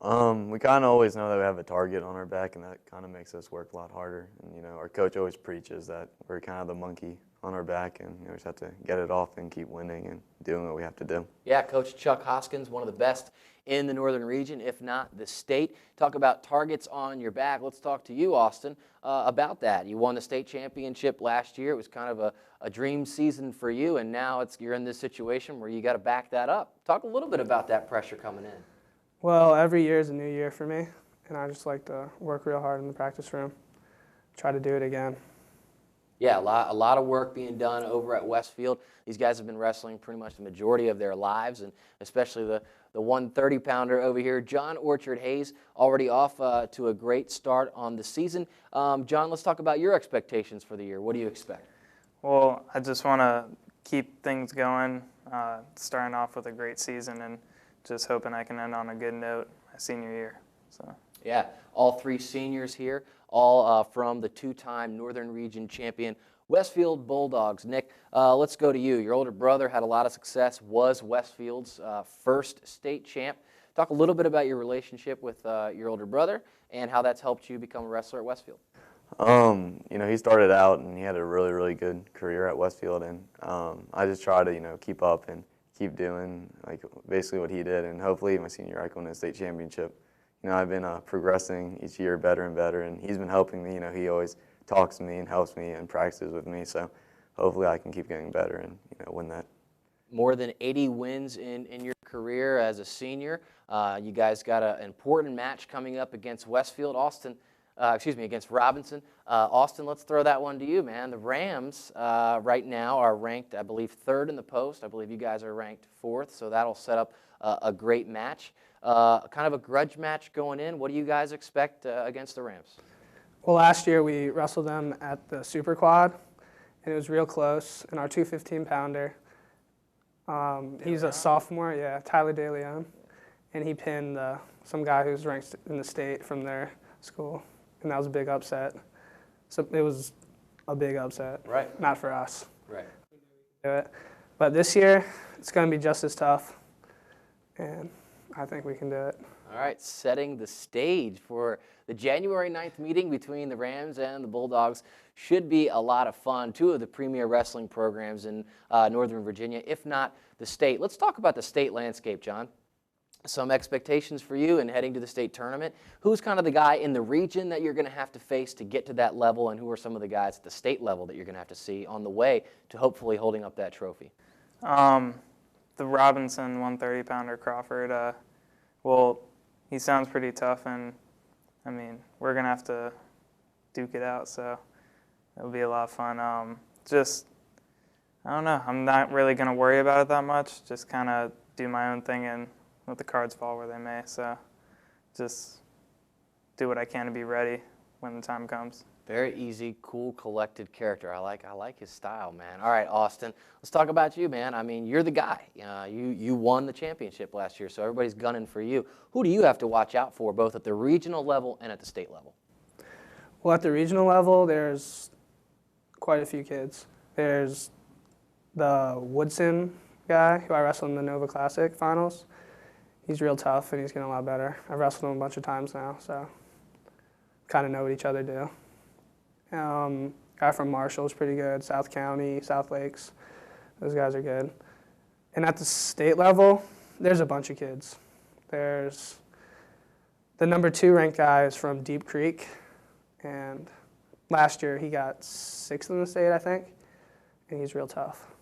We kind of always know that we have a target on our back, and that kind of makes us work a lot harder. And, you know, our coach always preaches that we're kind of the monkey on our back, and we just have to get it off and keep winning and doing what we have to do. Yeah, Coach Chuck Hoskins, one of the best in the Northern Region, if not the state. Talk about targets on your back. Let's talk to you, Austin, about that. You won the state championship last year. It was kind of a dream season for you, and now you're in this situation where you got to back that up. Talk a little bit about that pressure coming in. Well, every year is a new year for me, and I just like to work real hard in the practice room, try to do it again. Yeah, a lot of work being done over at Westfield. These guys have been wrestling pretty much the majority of their lives, and especially the 130-pounder over here, John Orchard Hayes, already off to a great start on the season. John, let's talk about your expectations for the year. What do you expect? Well, I just want to keep things going, starting off with a great season, and just hoping I can end on a good note my senior year. So. Yeah, all 3 seniors here, all from the 2-time Northern Region champion Westfield Bulldogs. Nick, let's go to you. Your older brother had a lot of success, was Westfield's first state champ. Talk a little bit about your relationship with your older brother and how that's helped you become a wrestler at Westfield. You know, he started out and he had a really, really good career at Westfield, and I just try to, you know, keep up and keep doing like basically what he did, and hopefully my senior year I can win a state championship. You know, I've been progressing each year better and better, and he's been helping me. You know, he always talks to me and helps me and practices with me. So hopefully I can keep getting better and win that. More than 80 wins in your career as a senior. You guys got an important match coming up against Westfield. Against Robinson. Austin, let's throw that one to you, man. The Rams right now are ranked, I believe, 3rd in the post. I believe you guys are ranked 4th, so that'll set up a great match. Kind of a grudge match going in. What do you guys expect against the Rams? Well, last year we wrestled them at the Super Quad, and it was real close. And our 215-pounder, he's a sophomore, yeah, Tyler DeLeon, and he pinned some guy who's ranked in the state from their school. And that was a big upset. So it was a big upset. Right. Not for us. Right. Do it. But this year, it's going to be just as tough. And I think we can do it. All right, setting the stage for the January 9th meeting between the Rams and the Bulldogs. Should be a lot of fun. 2 of the premier wrestling programs in Northern Virginia, if not the state. Let's talk about the state landscape, John. Some expectations for you in heading to the state tournament. Who's kind of the guy in the region that you're going to have to face to get to that level, and who are some of the guys at the state level that you're going to have to see on the way to hopefully holding up that trophy? The Robinson 130-pounder Crawford, well, he sounds pretty tough, and, I mean, we're going to have to duke it out, so it'll be a lot of fun. I don't know. I'm not really going to worry about it that much, just kind of do my own thing and let the cards fall where they may. So just do what I can to be ready when the time comes. Very easy, cool, collected character. I like his style, man. All right, Austin, let's talk about you, man. I mean, you're the guy. You won the championship last year, so everybody's gunning for you. Who do you have to watch out for, both at the regional level and at the state level? Well, at the regional level, there's quite a few kids. There's the Woodson guy who I wrestled in the Nova Classic finals. He's real tough, and he's getting a lot better. I've wrestled him a bunch of times now, so kind of know what each other do. Guy from Marshall is pretty good. South County, South Lakes, those guys are good. And at the state level, there's a bunch of kids. There's the number 2 ranked guy is from Deep Creek, and last year he got 6th in the state, I think, and he's real tough.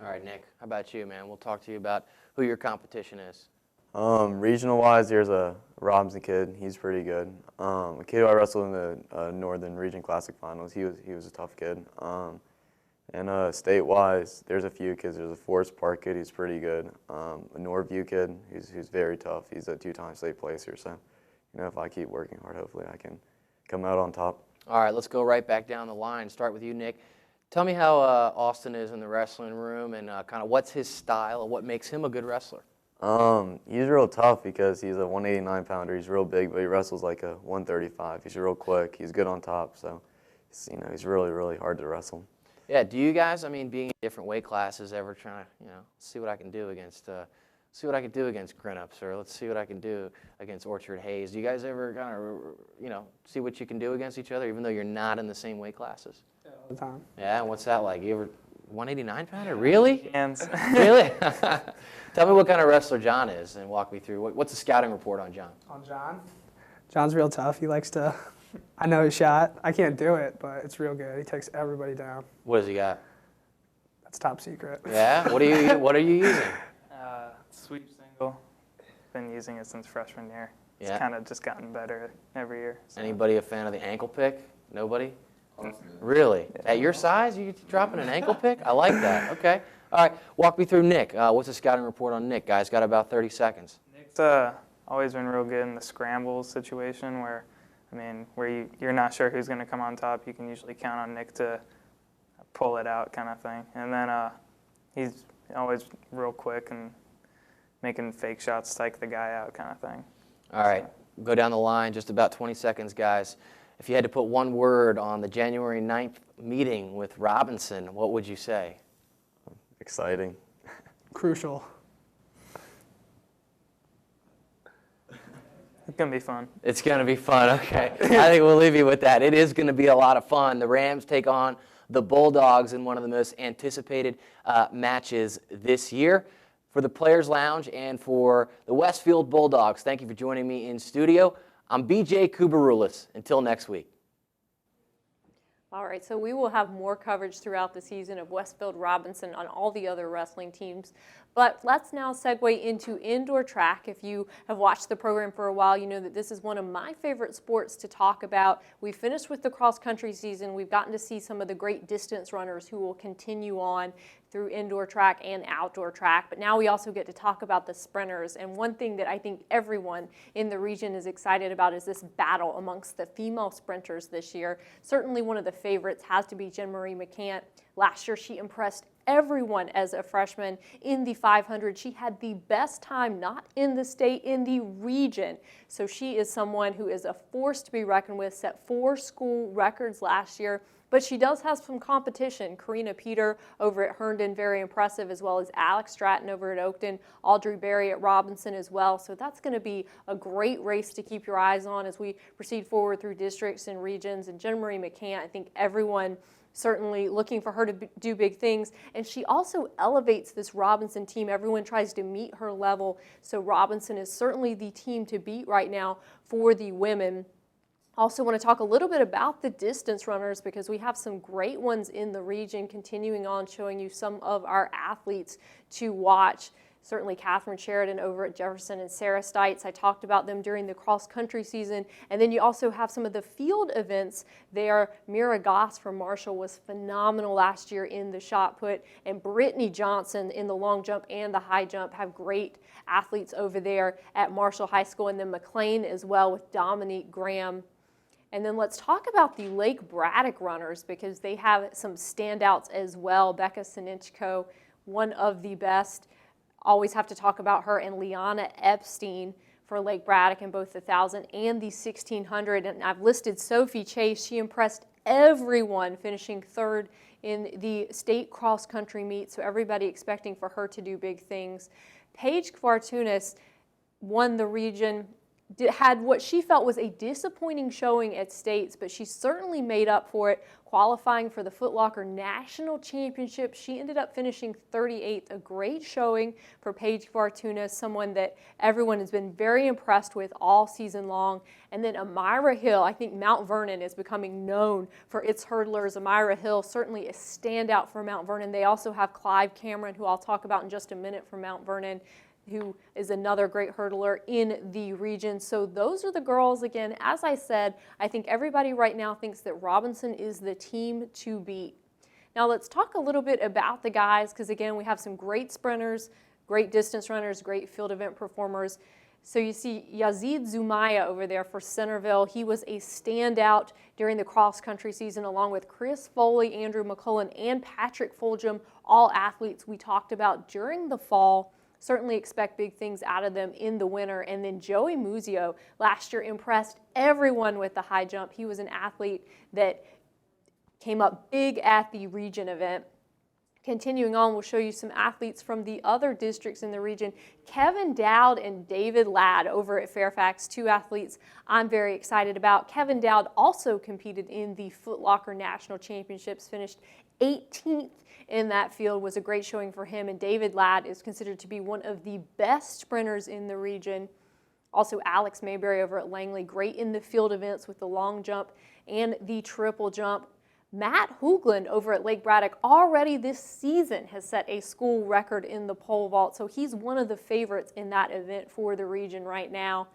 All right, Nick, how about you, man? We'll talk to you about who your competition is. Regional-wise, there's a Robinson kid. He's pretty good. A kid who I wrestled in the Northern Region Classic Finals. He was a tough kid. And state-wise, there's a few kids. There's a Forest Park kid. He's pretty good. A Northview kid. Who's very tough. He's a 2-time state placer. So, if I keep working hard, hopefully I can come out on top. All right, let's go right back down the line. Start with you, Nick. Tell me how Austin is in the wrestling room, and kind of what's his style and what makes him a good wrestler. He's real tough because he's a 189-pounder. He's real big, but he wrestles like a 135. He's real quick. He's good on top, so he's really, really hard to wrestle. Yeah. Do you guys, being in different weight classes, ever trying to, see what I can do against Grinups, or let's see what I can do against Orchard Hayes? Do you guys ever kind of, see what you can do against each other, even though you're not in the same weight classes? Yeah, all the time. Yeah. And what's that like? You ever 189-pounder? Really? Hands. Really? Tell me what kind of wrestler John is, and walk me through. What's the scouting report on John? On John? John's real tough. He likes to, I know his shot. I can't do it, but it's real good. He takes everybody down. What does he got? That's top secret. Yeah? What are you using? Sweep single. Been using it since freshman year. It's Yeah. kind of just gotten better every year. So. Anybody a fan of the ankle pick? Nobody? Really? Yeah. At your size, you dropping an ankle pick? I like that. Okay. All right. Walk me through Nick. What's the scouting report on Nick, guys? Got about 30 seconds. Nick's always been real good in the scrambles situation where you're not sure who's going to come on top. You can usually count on Nick to pull it out kind of thing. And then he's always real quick and making fake shots, psych the guy out kind of thing. All right. Go down the line, just about 20 seconds, guys. If you had to put one word on the January 9th meeting with Robinson, what would you say? Exciting. Crucial. It's going to be fun. It's going to be fun. Okay. I think we'll leave you with that. It is going to be a lot of fun. The Rams take on the Bulldogs in one of the most anticipated matches this year. For the Players Lounge and for the Westfield Bulldogs, thank you for joining me in studio. I'm BJ Kubarulis. Until next week. All right, so we will have more coverage throughout the season of Westfield Robinson on all the other wrestling teams. But let's now segue into indoor track. If you have watched the program for a while, you know that this is one of my favorite sports to talk about. We finished with the cross-country season. We've gotten to see some of the great distance runners who will continue on through indoor track and outdoor track. But now we also get to talk about the sprinters. And one thing that I think everyone in the region is excited about is this battle amongst the female sprinters this year. Certainly one of the favorites has to be Jen Marie McCant. Last year she impressed everyone as a freshman in the 500. She had the best time, not in the state, in the region. So she is someone who is a force to be reckoned with, set 4 school records last year. But she does have some competition. Karina Peter over at Herndon, very impressive, as well as Alex Stratton over at Oakton, Audrey Berry at Robinson as well. So that's going to be a great race to keep your eyes on as we proceed forward through districts and regions. And Jen Marie McCant, I think everyone certainly looking for her to do big things. And she also elevates this Robinson team. Everyone tries to meet her level. So Robinson is certainly the team to beat right now for the women. Also want to talk a little bit about the distance runners because we have some great ones in the region, continuing on showing you some of our athletes to watch. Certainly Catherine Sheridan over at Jefferson and Sarah Stites. I talked about them during the cross-country season. And then you also have some of the field events there. Mira Goss from Marshall was phenomenal last year in the shot put. And Brittany Johnson in the long jump and the high jump have great athletes over there at Marshall High School. And then McLean as well with Dominique Graham. And then let's talk about the Lake Braddock runners because they have some standouts as well. Becca Sinichko, one of the best. Always have to talk about her, and Liana Epstein for Lake Braddock in both the 1,000 and the 1,600. And I've listed Sophie Chase. She impressed everyone, finishing 3rd in the state cross-country meet, so everybody expecting for her to do big things. Paige Kvartunis won the region, had what she felt was a disappointing showing at states, but she certainly made up for it, qualifying for the Foot Locker National Championship. She ended up finishing 38th, a great showing for Paige Kvartunis, someone that everyone has been very impressed with all season long. And then Amira Hill, I think Mount Vernon is becoming known for its hurdlers. Amira Hill certainly a standout for Mount Vernon. They also have Clive Cameron, who I'll talk about in just a minute for Mount Vernon, who is another great hurdler in the region. So those are the girls. Again, as I said, I think everybody right now thinks that Robinson is the team to beat. Now let's talk a little bit about the guys, because again, we have some great sprinters, great distance runners, great field event performers. So you see Yazid Zumaya over there for Centerville. He was a standout during the cross-country season, along with Chris Foley, Andrew McCullen, and Patrick Fulgham, all athletes we talked about during the fall. Certainly expect big things out of them in the winter. And then Joey Muzio last year impressed everyone with the high jump. He was an athlete that came up big at the region event. Continuing on, we'll show you some athletes from the other districts in the region. Kevin Dowd and David Ladd over at Fairfax, 2 athletes I'm very excited about. Kevin Dowd also competed in the Foot Locker National Championships, finished 18th in that field, was a great showing for him. And David Ladd is considered to be one of the best sprinters in the region. Also Alex Mayberry over at Langley, great in the field events with the long jump and the triple jump. Matt Hoogland over at Lake Braddock already this season has set a school record in the pole vault, so he's one of the favorites in that event for the region right now.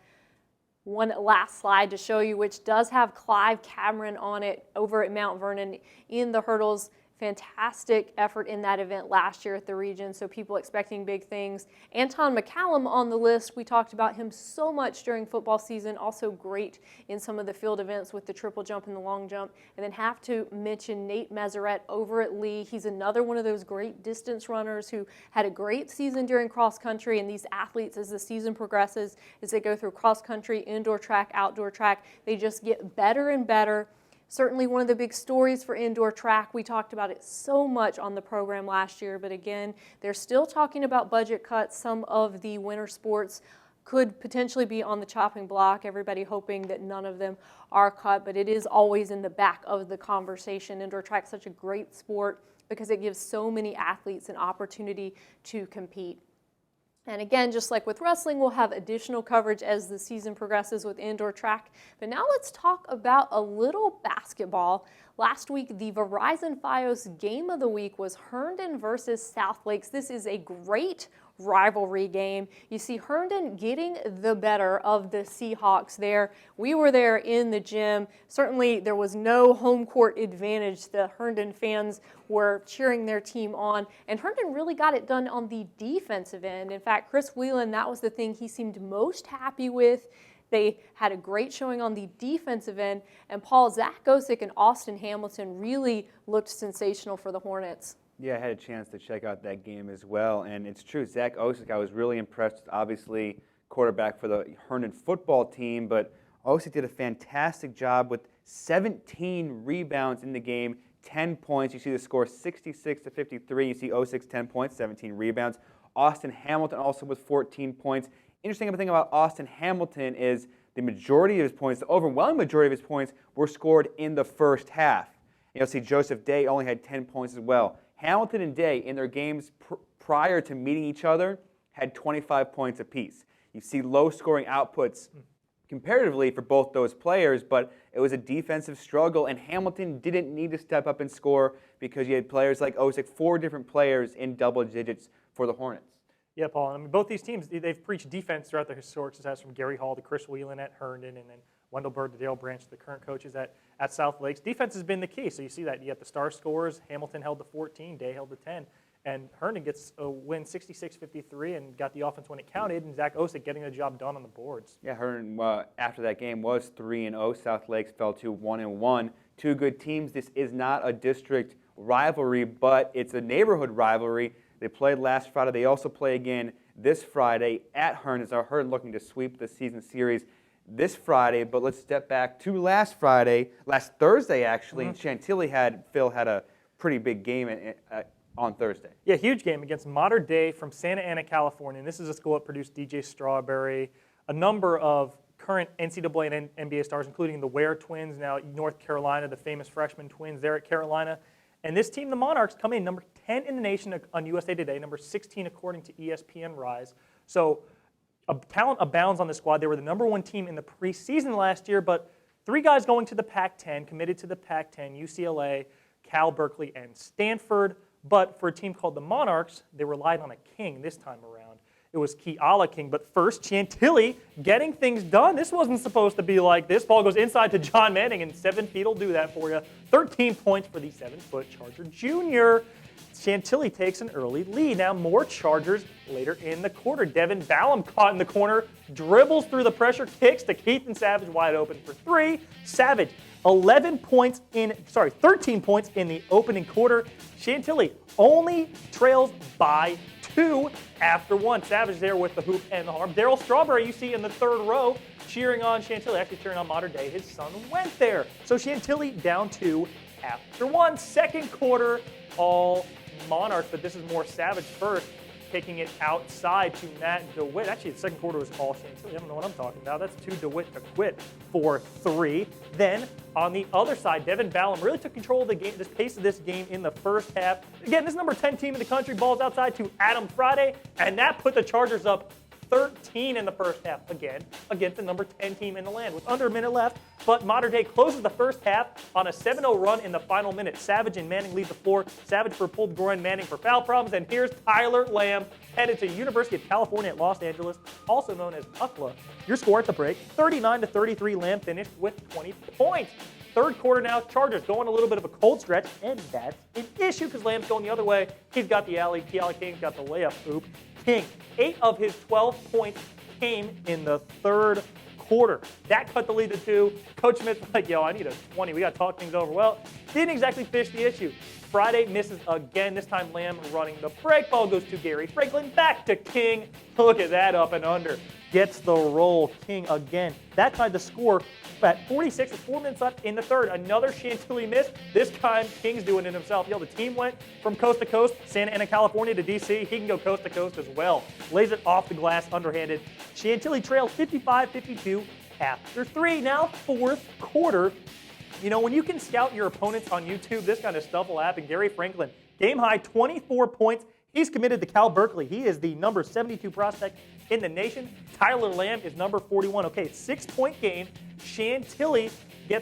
One last slide to show you, which does have Clive Cameron on it over at Mount Vernon in the hurdles. Fantastic effort in that event last year at the region, so people expecting big things. Anton McCallum on the list. We talked about him so much during football season, also great in some of the field events with the triple jump and the long jump. And then have to mention Nate Meseret over at Lee. He's another one of those great distance runners who had a great season during cross country, and these athletes, as the season progresses, as they go through cross country, indoor track, outdoor track, they just get better and better. Certainly one of the big stories for indoor track. We talked about it so much on the program last year, but again, they're still talking about budget cuts. Some of the winter sports could potentially be on the chopping block. Everybody hoping that none of them are cut, but it is always in the back of the conversation. Indoor track is such a great sport because it gives so many athletes an opportunity to compete. And again, just like with wrestling, we'll have additional coverage as the season progresses with indoor track. But now let's talk about a little basketball. Last week, the Verizon Fios Game of the Week was Herndon versus South Lakes. This is a great rivalry game. You see Herndon getting the better of the Seahawks there. We were there in the gym. Certainly there was no home court advantage. The Herndon fans were cheering their team on, and Herndon really got it done on the defensive end. In fact, Chris Whelan, that was the thing he seemed most happy with. They had a great showing on the defensive end, and Zach Gosick and Austin Hamilton really looked sensational for the Hornets. Yeah, I had a chance to check out that game as well, and it's true. Zach Osick, I was really impressed with, obviously, quarterback for the Herndon football team, but Osick did a fantastic job with 17 rebounds in the game, 10 points. You see the score 66-53. You see Osick's 10 points, 17 rebounds. Austin Hamilton also with 14 points. Interesting thing about Austin Hamilton is the majority of his points, the overwhelming majority of his points, were scored in the first half. You'll see Joseph Day only had 10 points as well. Hamilton and Day, in their games prior to meeting each other, had 25 points apiece. You see low-scoring outputs comparatively for both those players, but it was a defensive struggle, and Hamilton didn't need to step up and score because you had players like Osick, 4 different players in double digits for the Hornets. Yeah, Paul. I mean, both these teams, they've preached defense throughout their historic success, from Gary Hall to Chris Whelan at Herndon, and then Wendell Bird to Dale Branch, the current coaches at South Lakes. Defense has been the key. So you see that. You got the star scorers. Hamilton held to 14. Day held to 10. And Herndon gets a win 66-53 and got the offense when it counted, and Zach Osick getting the job done on the boards. Yeah, Herndon, after that game, was 3-0. South Lakes fell to 1-1. Two good teams. This is not a district rivalry, but it's a neighborhood rivalry. They played last Friday. They also play again this Friday at Herndon. So Herndon looking to sweep the season series this Friday, but let's step back to last Thursday actually, and Chantilly had a pretty big game on Thursday. Yeah, huge game against Modern Day from Santa Ana, California. And this is a school that produced DJ Strawberry, a number of current NCAA and NBA stars, including the Ware twins, now North Carolina, the famous freshman twins there at Carolina. And this team, the Monarchs, come in number 10 in the nation on USA Today, number 16 according to ESPN Rise. So talent abounds on the squad. They were the number 1 team in the preseason last year, but 3 guys going to the Pac-10, committed to the Pac-10, UCLA, Cal, Berkeley, and Stanford. But for a team called the Monarchs, they relied on a king this time around. It was Keala King, but first, Chantilly getting things done. This wasn't supposed to be like this. Ball goes inside to John Manning, and 7 feet will do that for you. 13 points for the 7-foot Charger Jr. Chantilly takes an early lead. Now more Chargers later in the quarter. Devin Ballum caught in the corner, dribbles through the pressure, kicks to Keithan Savage wide open for 3. Savage, 13 points in the opening quarter. Chantilly only trails by 2 after 1. Savage there with the hoop and the harm. Darryl Strawberry, you see in the 3rd row, cheering on Chantilly, actually cheering on Modern Day. His son went there. So Chantilly down 2 after 1. Second quarter, all Monarchs, but this is more Savage first, taking it outside to Matt DeWitt. Actually, the second quarter was all Chantilly. I don't know what I'm talking about. That's to DeWitt to quit for 3. Then, on the other side, Devin Ballum really took control of the game, this pace of this game in the first half. Again, this number 10 team in the country, balls outside to Adam Friday, and that put the Chargers up 13 in the first half, again, against the number 10 team in the land with under a minute left. But Modern Day closes the first half on a 7-0 run in the final minute. Savage and Manning lead the floor. Savage for pulled groin, Manning for foul problems. And here's Tyler Lamb, headed to University of California at Los Angeles, also known as UCLA. Your score at the break, 39-33. Lamb finished with 20 points. Third quarter now, Chargers going a little bit of a cold stretch, and that's an issue because Lamb's going the other way. He's got the alley. Keala King's got the layup. Oop. King, 8 of his 12 points came in the third quarter. That cut the lead to 2. Coach Smith's like, yo, I need a 20. We got to talk things over. Well, didn't exactly finish the issue. Friday misses again. This time Lamb running the break. Ball goes to Gary Franklin. Back to King. Look at that, up and under. Gets the roll. King again. That tied the score at 46 with 4 minutes left in the third. Another Chantilly miss. This time King's doing it himself. Yo, the team went from coast to coast, Santa Ana, California to D.C. He can go coast to coast as well. Lays it off the glass underhanded. Chantilly trails 55-52 after 3. Now fourth quarter. You know, when you can scout your opponents on YouTube, this kind of stuff will happen. Gary Franklin, game high, 24 points. He's committed to Cal Berkeley. He is the number 72 prospect in the nation. Tyler Lamb is number 41. Okay, 6-point game. Chantilly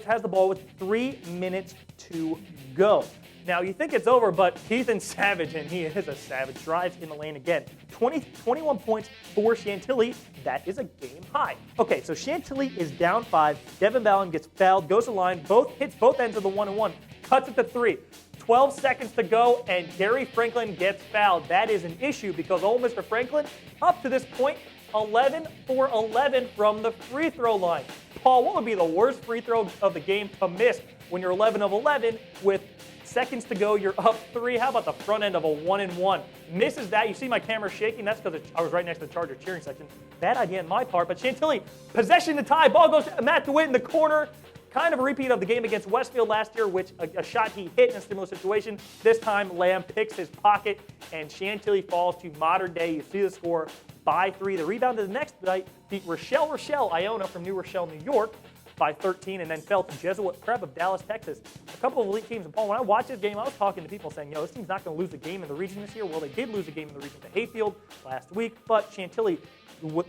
has the ball with 3 minutes to go. Now, you think it's over, but Ethan Savage, and he is a savage, drives in the lane again. 21 points for Chantilly. That is a game high. Okay, so Chantilly is down 5. Devin Ballin gets fouled, goes to the line, hits both ends of the 1-and-1, cuts it to 3. 12 seconds to go, and Gary Franklin gets fouled. That is an issue because old Mr. Franklin, up to this point, 11 for 11 from the free throw line. Paul, what would be the worst free throw of the game to miss when you're 11 of 11 with seconds to go, you're up 3? How about the front end of a 1-and-1? Misses that. You see my camera shaking. That's because I was right next to the Charger cheering section. Bad idea on my part, but Chantilly, possession to tie. Ball goes to Matt DeWitt in the corner. Kind of a repeat of the game against Westfield last year, which a shot he hit in a similar situation. This time, Lamb picks his pocket, and Chantilly falls to modern day. You see the score by 3. The rebound to the next night beat Rochelle Iona from New Rochelle, New York, by 13, and then fell to Jesuit Prep of Dallas, Texas. A couple of elite teams. And Paul, when I watched this game, I was talking to people saying, this team's not going to lose a game in the region this year. Well, they did lose a game in the region to Hayfield last week, but Chantilly,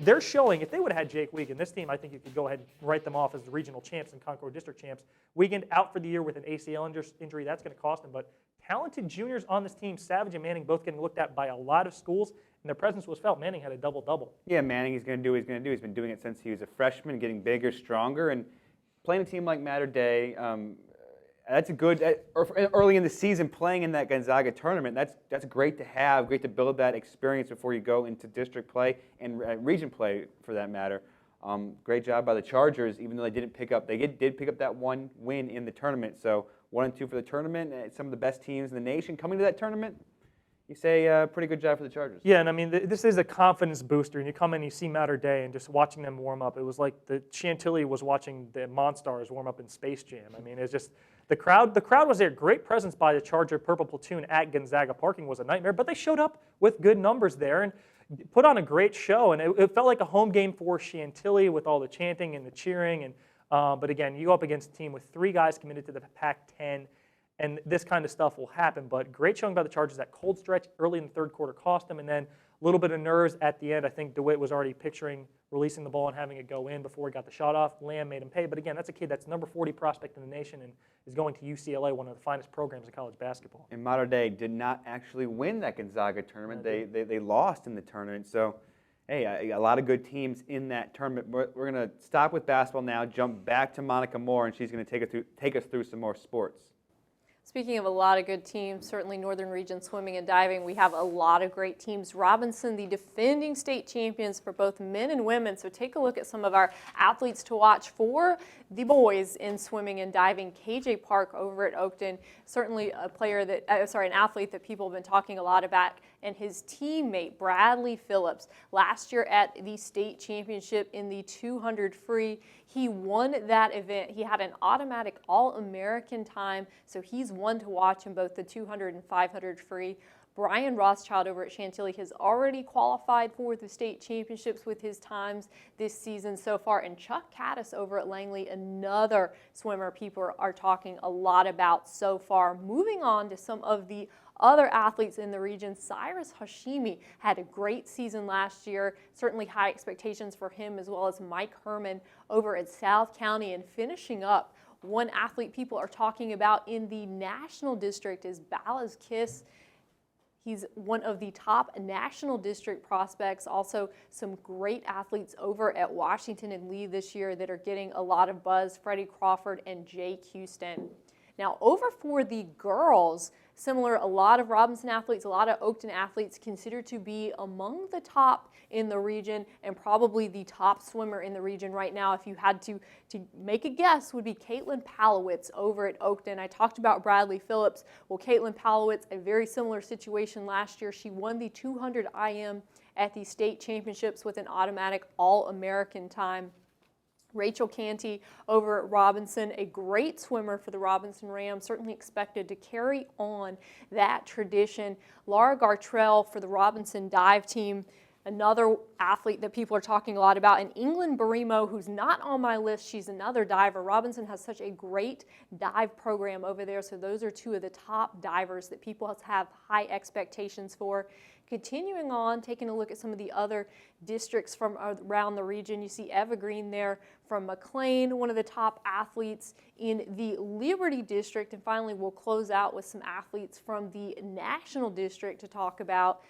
they're showing, if they would have had Jake Wiegand, this team, I think you could go ahead and write them off as the regional champs and Concord District champs. Wiegand out for the year with an ACL injury. That's going to cost him, but talented juniors on this team, Savage and Manning, both getting looked at by a lot of schools, and their presence was felt. Manning had a double-double. Yeah, Manning, he's going to do what he's going to do. He's been doing it since he was a freshman, getting bigger, stronger, and playing a team like Mater Dei, that's a good, early in the season, playing in that Gonzaga tournament, that's great to have, great to build that experience before you go into district play and region play, for that matter. Great job by the Chargers, even though they did pick up that one win in the tournament. So 1-2 for the tournament, some of the best teams in the nation coming to that tournament. You say pretty good job for the Chargers. Yeah, and I mean, this is a confidence booster, and you come in and you see Mater Dei and just watching them warm up. It was like the Chantilly was watching the Monstars warm up in Space Jam. I mean, it's just the crowd was there. Great presence by the Charger Purple Platoon at Gonzaga. Parking was a nightmare, but they showed up with good numbers there and put on a great show, and it felt like a home game for Chantilly with all the chanting and the cheering. And but again, you go up against a team with 3 guys committed to the Pac-10, and this kind of stuff will happen. But great showing by the Chargers. That cold stretch early in the third quarter cost them, and then a little bit of nerves at the end. I think DeWitt was already picturing releasing the ball and having it go in before he got the shot off. Lamb made him pay. But again, that's a kid that's number 40 prospect in the nation and is going to UCLA, one of the finest programs in college basketball. And Mater Dei did not actually win that Gonzaga tournament. They lost in the tournament. So, hey, a lot of good teams in that tournament. We're going to stop with basketball now, jump back to Monica Moore, and she's going to take us through some more sports. Speaking of a lot of good teams, certainly Northern Region swimming and diving, we have a lot of great teams. Robinson, the defending state champions for both men and women. So take a look at some of our athletes to watch for the boys in swimming and diving. KJ Park over at Oakton, certainly a player that, an athlete that people have been talking a lot about, and his teammate Bradley Phillips. Last year at the state championship in the 200 free, he won that event. He had an automatic All-American time, so he's one to watch in both the 200 and 500 free. Brian Rothschild over at Chantilly has already qualified for the state championships with his times this season so far. And Chuck Caddis over at Langley, another swimmer people are talking a lot about so far. Moving on to some of the other athletes in the region, Cyrus Hashimi had a great season last year. Certainly high expectations for him, as well as Mike Herman over at South County. And finishing up, one athlete people are talking about in the national district is Ballas Kiss. He's one of the top national district prospects. Also, some great athletes over at Washington and Lee this year that are getting a lot of buzz, Freddie Crawford and Jake Houston. Now, over for the girls, similar, a lot of Robinson athletes, a lot of Oakton athletes considered to be among the top in the region and probably the top swimmer in the region right now. If you had to make a guess, would be Caitlin Palowitz over at Oakton. I talked about Bradley Phillips. Well, Caitlin Palowitz, a very similar situation last year. She won the 200 IM at the state championships with an automatic All-American time. Rachel Canty over at Robinson, a great swimmer for the Robinson Rams, certainly expected to carry on that tradition. Laura Gartrell for the Robinson dive team, Another athlete that people are talking a lot about, and England Barimo, who's not on my list. She's another diver. Robinson has such a great dive program over there, so those are two of the top divers that people have high expectations for. Continuing on, taking a look at some of the other districts from around the region, you see Eva Green there from McLean, one of the top athletes in the Liberty District. And finally, we'll close out with some athletes from the National District to talk about.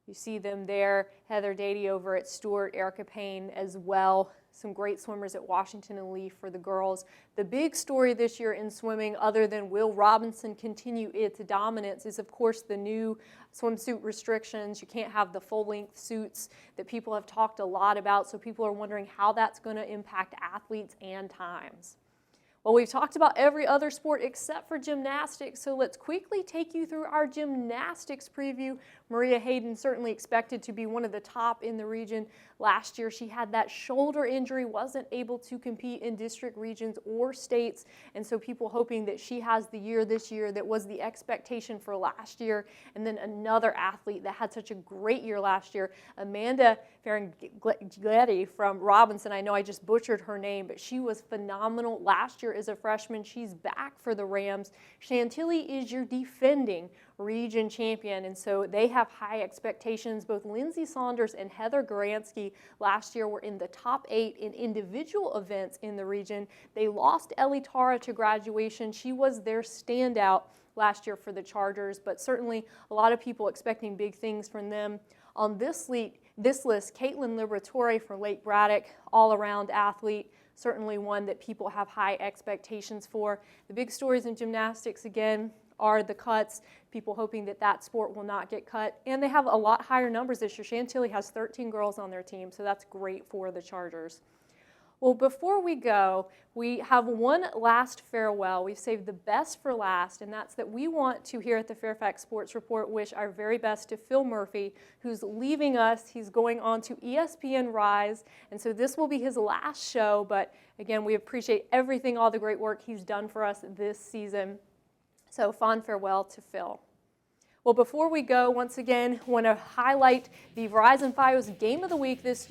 You see them there, Heather Dady over at Stewart, Erica Payne as well. Some great swimmers at Washington and Lee for the girls. The big story this year in swimming, other than will Robinson continue its dominance, is of course the new swimsuit restrictions. You can't have the full-length suits that people have talked a lot about, so people are wondering how that's going to impact athletes and times. Well, we've talked about every other sport except for gymnastics, so let's quickly take you through our gymnastics preview. Maria Hayden certainly expected to be one of the top in the region last year. She had that shoulder injury, wasn't able to compete in district, regions, or states, and so people hoping that she has the year this year that was the expectation for last year. And then another athlete that had such a great year last year, Amanda Ferengletti from Robinson. I know I just butchered her name, but she was phenomenal last year as a freshman. She's back for the Rams. Chantilly is your defending region champion, and so they have high expectations. Both Lindsay Saunders and Heather Garansky last year were in the top 8 in individual events in the region. They lost Ellie Tara to graduation. She was their standout last year for the Chargers, but certainly a lot of people expecting big things from them. On this list, Caitlin Liberatore from Lake Braddock, all-around athlete, certainly one that people have high expectations for. The big stories in gymnastics, again, are the cuts, people hoping that that sport will not get cut. And they have a lot higher numbers this year. Chantilly has 13 girls on their team, so that's great for the Chargers. Well, before we go, we have one last farewell. We've saved the best for last, and that's that we want to, here at the Fairfax Sports Report, wish our very best to Phil Murphy, who's leaving us. He's going on to ESPN Rise, and so this will be his last show. But again, we appreciate everything, all the great work he's done for us this season. So fond farewell to Phil. Well, before we go, once again, want to highlight the Verizon Fios Game of the Week this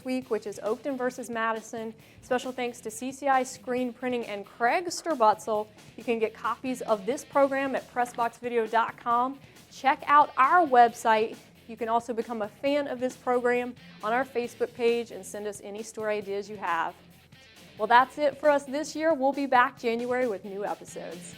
week, which is Oakton versus Madison. Special thanks to CCI Screen Printing and Craig Sturbutzel. You can get copies of this program at PressBoxVideo.com. Check out our website. You can also become a fan of this program on our Facebook page and send us any story ideas you have. Well, that's it for us this year. We'll be back January with new episodes.